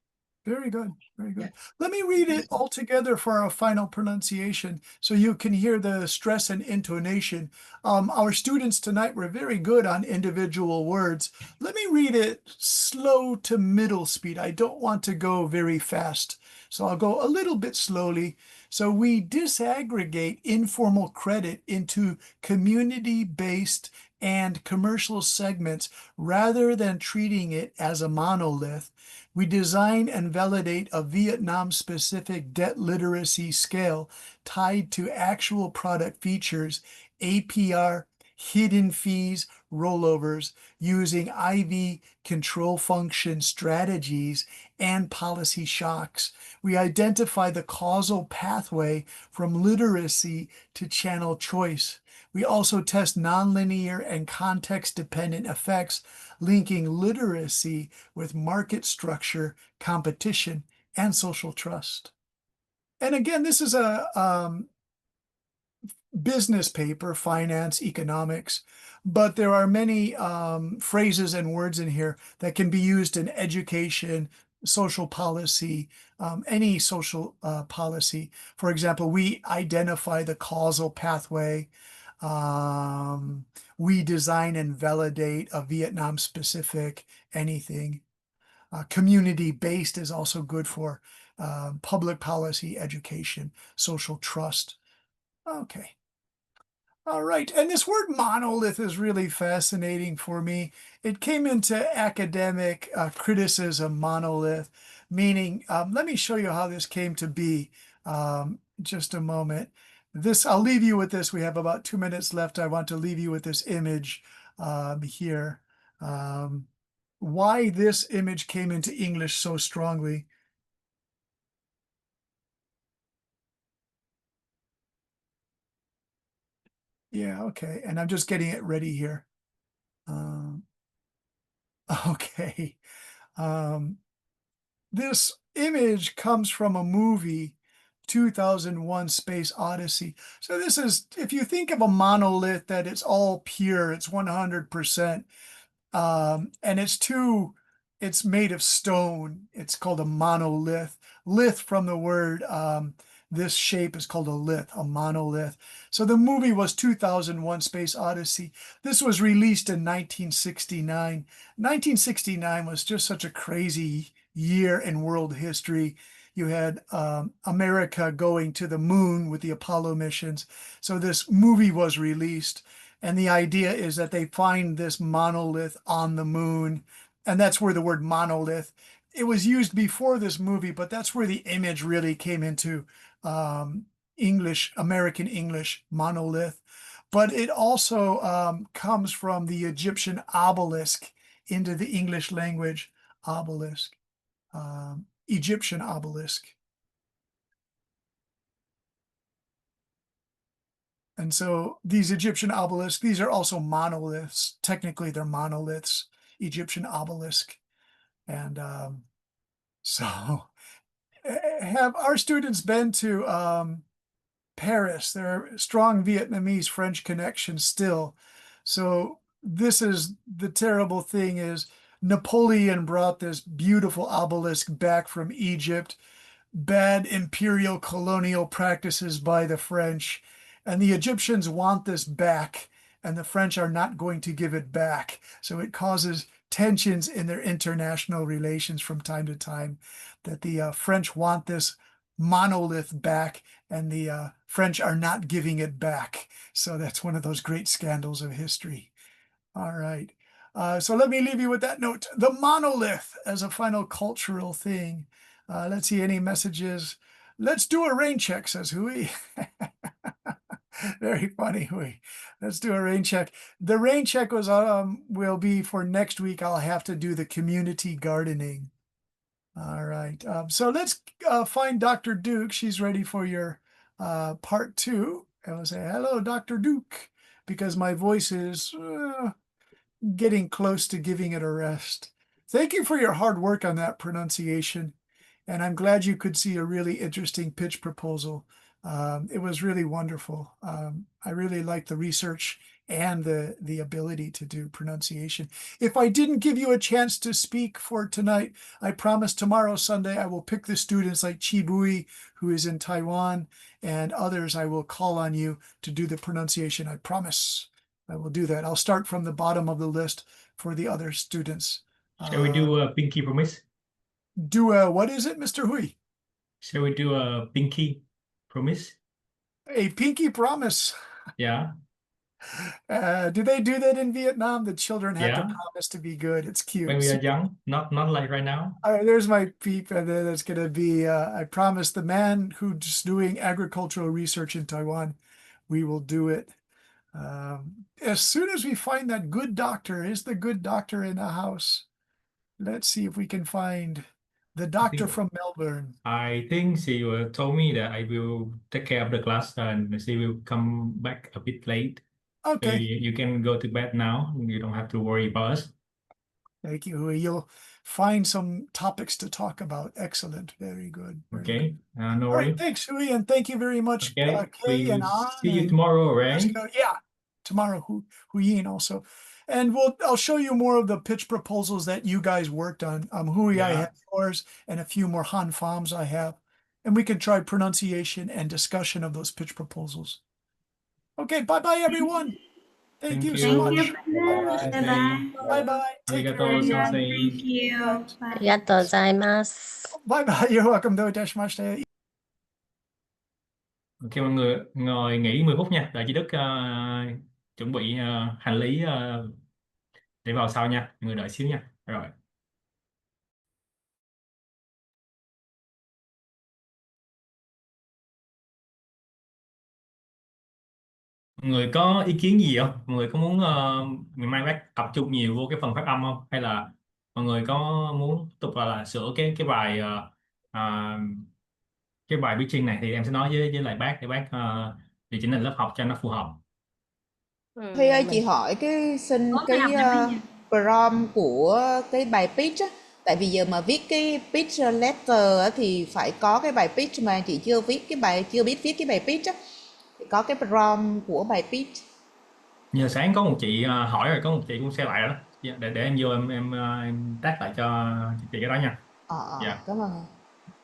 Very good. Very good.
Yeah.
Let me read it all together for our final pronunciation so you can hear the stress and intonation. Our students tonight were very good on individual words. Let me read it slow to middle speed. I don't want to go very fast, so I'll go a little bit slowly. So we disaggregate informal credit into community-based and commercial segments rather than treating it as a monolith. We design and validate a Vietnam-specific debt literacy scale tied to actual product features, APR, hidden fees, rollovers, using IV control function strategies and policy shocks. We identify the causal pathway from literacy to channel choice. We also test nonlinear and context-dependent effects, linking literacy with market structure, competition, and social trust. And again, this is a business paper, finance, economics, but there are many phrases and words in here that can be used in education, social policy, any social policy. For example, we identify the causal pathway. We design and validate a Vietnam-specific anything. Community-based is also good for public policy, education, social trust. Okay. All right, and this word monolith is really fascinating for me. It came into academic criticism, monolith, meaning, let me show you how this came to be. Just a moment. I'll leave you with this. We have about 2 minutes left. I want to leave you with this image here. Why this image came into English so strongly. Yeah, okay, and I'm just getting it ready here. Okay. This image comes from a movie, 2001 Space Odyssey. So this is, if you think of a monolith, that it's all pure, it's 100%, and it's made of stone. It's called a monolith. Lith from the word, this shape is called a lith, a monolith. So the movie was 2001 Space Odyssey. This was released in 1969. 1969 was just such a crazy year in world history. You had America going to the moon with the Apollo missions. So this movie was released. And the idea is that they find this monolith on the moon. And that's where the word monolith, it was used before this movie, but that's where the image really came into English, American English, monolith. But it also comes from the Egyptian obelisk into the English language, obelisk, Egyptian obelisk. And so these Egyptian obelisks, these are also monoliths. Technically, they're monoliths, Egyptian obelisk. And so have our students been to Paris? There are strong Vietnamese-French connections still. So this is the terrible thing is Napoleon brought this beautiful obelisk back from Egypt. Bad imperial colonial practices by the French, and the Egyptians want this back, and the French are not going to give it back. So it causes tensions in their international relations from time to time, that the French want this monolith back, and the French are not giving it back. So that's one of those great scandals of history. All right. So let me leave you with that note. The monolith as a final cultural thing. Let's see any messages. Let's do a rain check, says Hui. Very funny, Hui. Let's do a rain check. The rain check will be for next week. I'll have to do the community gardening. All right. So let's find Dr. Duke. She's ready for your part 2. I'll say, hello, Dr. Duke, because my voice is getting close to giving it a rest. Thank you for your hard work on that pronunciation. And I'm glad you could see a really interesting pitch proposal. It was really wonderful. I really like the research and the ability to do pronunciation. If I didn't give you a chance to speak for tonight, I promise tomorrow, Sunday, I will pick the students like Chi Bui, who is in Taiwan, and others. I will call on you to do the pronunciation. I promise I will do that. I'll start from the bottom of the list for the other students.
Shall we do a pinky promise?
Do a, what is it, Mr. Hui?
Shall we do a pinky promise?
A pinky promise.
Yeah.
Do they do that in Vietnam? The children have to
Yeah.
promise to be good. It's cute.
When we are young, not like right now.
All right, there's my peep, and then it's going to be, I promise the man who's doing agricultural research in Taiwan, we will do it. As soon as we find that good doctor, is the good doctor in the house? Let's see if we can find the doctor from Melbourne.
I think she told me that I will take care of the class and she will come back a bit late.
Okay.
So you can go to bed now. You don't have to worry about us.
Thank you, Hui. You'll find some topics to talk about. Excellent. Very good. Very
Okay. No
All right.
worry.
Thanks, Hui, and thank you very much,
Okay.
Kay and
We
An.
see you
and
tomorrow, right?
Jessica. Yeah, tomorrow, Huyin also. And I'll show you more of the pitch proposals that you guys worked on. Hui, I
Yeah.
have yours, and a few more Han Phams I have. And we can try pronunciation and discussion of those pitch proposals. Okay, bye-bye, everyone. Thank you so
Thank
much.
you. Bye-bye.
Bye-bye. Take care.
Arigato,
Yeah,
sensei.
thank you. Bye.
ありがとうございます。
Bye-bye. You're welcome. どういたしまして。
Ok mọi người ngồi nghỉ 10 phút nha. Đợi chị Đức chuẩn bị hành lý để vào sau nha. Mọi người đợi xíu nha. Rồi. Mọi người có ý kiến gì không? Mọi người có muốn ngày mai bác tập trung nhiều vô cái phần phát âm không? Hay là mọi người có muốn tiếp tục là sửa cái bài cái bài pitching này thì em sẽ nói với lại bác để bác điều chỉnh lại lớp học cho nó phù hợp.
Huy ơi, chị hỏi xin cái prompt của cái bài pitch á. Tại vì giờ mà viết cái pitch letter á, thì phải có cái bài pitch mà chị chưa biết viết cái bài pitch á. Thì có cái prompt của bài pitch.
Giờ sáng có một chị hỏi rồi, có một chị cũng share lại rồi đó. Để em vô em tag lại cho chị cái đó nha. Dạ.
Cảm ơn.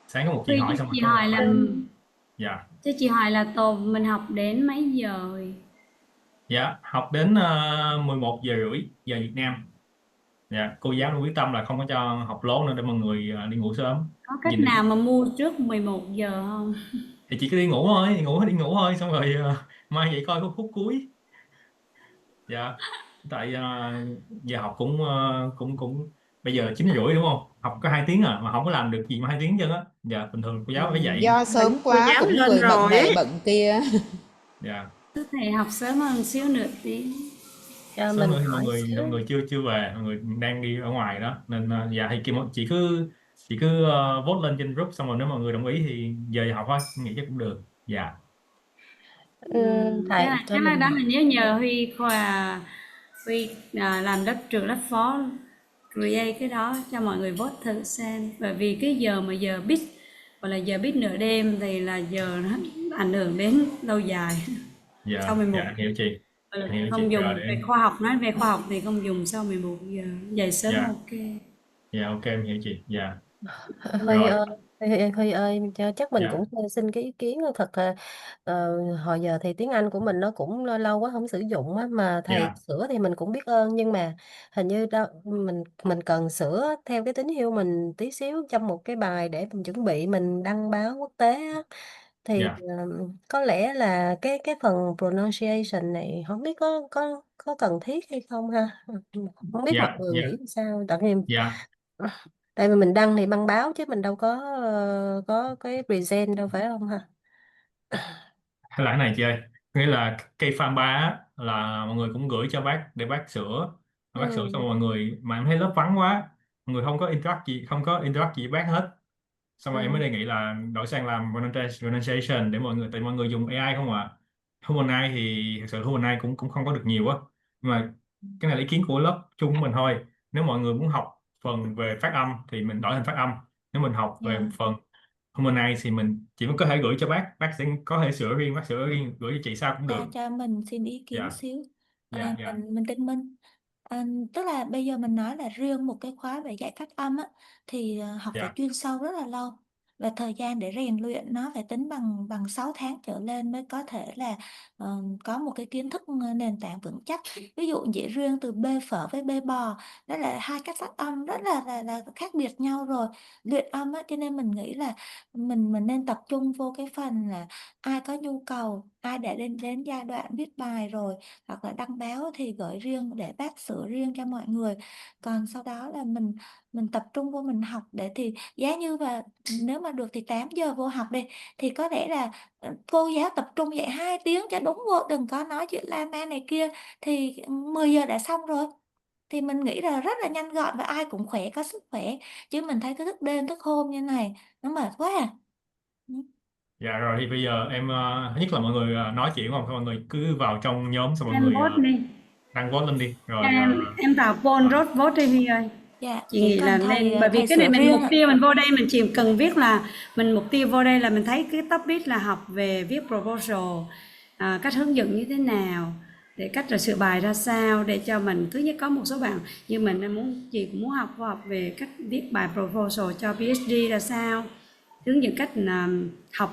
Sáng có một chị hỏi xong
chị
rồi.
hỏi là
Dạ.
Chứ chị hỏi là mình học đến mấy giờ rồi?
Dạ, học đến 11 giờ rưỡi giờ Việt Nam. Dạ, cô giáo luôn quyết tâm là không có cho học lố nữa để mọi người đi ngủ sớm.
Có cách
Nhìn
nào mà mua trước 11 giờ không?
thì chỉ cứ đi ngủ thôi, đi ngủ thôi, xong rồi mai vậy coi khúc cuối. Dạ, tại giờ học cũng bây giờ 9 rưỡi đúng không? Học có 2 tiếng mà không có làm được gì mà 2 tiếng chân á. Dạ, bình thường cô giáo phải dậy.
Do sớm quá cũng người bận này bận kia.
Dạ.
Có thể học sớm hơn xíu nữa tí.
Sớm hơn thì mọi người chưa về, mọi người đang đi ở ngoài đó nên dạ thì chị cứ vote lên trên group, xong rồi nếu mọi người đồng ý thì giờ học thôi, nghĩ chắc cũng được. Dạ.
Chắc là đó là nếu nhờ Huy làm lớp trưởng lớp phó create cái đó cho mọi người vote thử xem, bởi vì cái giờ bit hoặc là giờ bit nửa đêm thì là giờ nó ảnh hưởng đến lâu dài.
Dạ.
Sau 11
Dạ, hiểu chị.
không dùng về khoa học, nói về khoa học thì không dùng sau 11 giờ, dậy sớm.
Dạ.
Ok.
Dạ, ok, em hiểu chị. Dạ.
Huy ơi, Huy ơi, chắc mình
Dạ.
cũng xin cái ý kiến thật là hồi giờ thì tiếng Anh của mình nó cũng lâu quá không sử dụng á, mà thầy
Dạ.
sửa thì mình cũng biết ơn, nhưng mà hình như đâu mình cần sửa theo cái tín hiệu mình tí xíu trong một cái bài để mình chuẩn bị mình đăng báo quốc tế á. Thì
Dạ.
có lẽ là cái phần pronunciation này không biết có cần thiết hay không ha, không biết mọi
Dạ.
người
Dạ.
nghĩ sao, tại vì
Dạ.
tại vì mình đăng thì đăng báo chứ mình đâu có cái present đâu, phải không ha?
Hay là cái này chị ơi, nghĩa là KFARM4 á, là mọi người cũng gửi cho bác để bác sửa. Bác sửa xong
Ừ.
rồi mọi người mà em thấy lớp vắng quá, mọi người không có interact gì với bác hết, xong rồi em mới
Ừ.
đề nghị là đổi sang làm pronunciation để mọi người, tại mọi người dùng AI không à. Human AI thì thật sự Human AI cũng cũng không có được nhiều á, nhưng mà cái này là ý kiến của lớp chung của mình thôi. Nếu mọi người muốn học phần về phát âm thì mình đổi thành phát âm, nếu mình học về
Dạ.
phần Human AI thì mình chỉ có thể gửi cho bác sẽ có thể sửa riêng, bác sửa riêng gửi cho chị sao cũng được.
Cho mình xin ý kiến
Dạ.
xíu.
Dạ. Dạ.
Mình tên Minh. Tức là bây giờ mình nói là riêng một cái khóa về dạy phát âm á, thì học phải
Dạ.
chuyên sâu rất là lâu, và thời gian để rèn luyện nó phải tính bằng bằng 6 tháng trở lên mới có thể là có một cái kiến thức nền tảng vững chắc. Ví dụ chỉ riêng từ b phở với b bò, đó là hai cách phát âm rất là khác biệt nhau rồi. Luyện âm á, cho nên mình nghĩ là mình nên tập trung vô cái phần là ai có nhu cầu, ai đã đến giai đoạn viết bài rồi hoặc là đăng báo thì gửi riêng để bác sửa riêng cho mọi người. Còn sau đó là mình tập trung vô mình học, để thì giá như và nếu mà được thì 8 giờ vô học đi, thì có lẽ là cô giáo tập trung dạy 2 tiếng cho đúng vô, đừng có nói chuyện la man này kia, thì 10 giờ đã xong rồi. Thì mình nghĩ là rất là nhanh gọn và ai cũng khỏe, có sức khỏe, chứ mình thấy cứ thức đêm thức hôm như này nó mệt quá à.
Dạ rồi thì bây giờ em thứ nhất là mọi người nói chuyện không, xong mọi người cứ vào trong nhóm, xong mọi
Em
người
vote đi.
đăng vote lên đi rồi
Em tạo poll
ờ,
vote đi Huy ơi.
Dạ,
Chị
chỉ
nghĩ là
cần
nên, bởi vì
thầy
cái này
sửa
mình
riêng
mục
ạ.
tiêu mình vô đây mình chỉ cần viết là mình mục tiêu vô đây là mình thấy cái topic là học về viết proposal, cách hướng dẫn như thế nào, để cách rồi sửa bài ra sao, để cho mình thứ nhất có một số bạn như mình chị cũng muốn học về cách viết bài proposal cho PhD ra sao, hướng dẫn cách học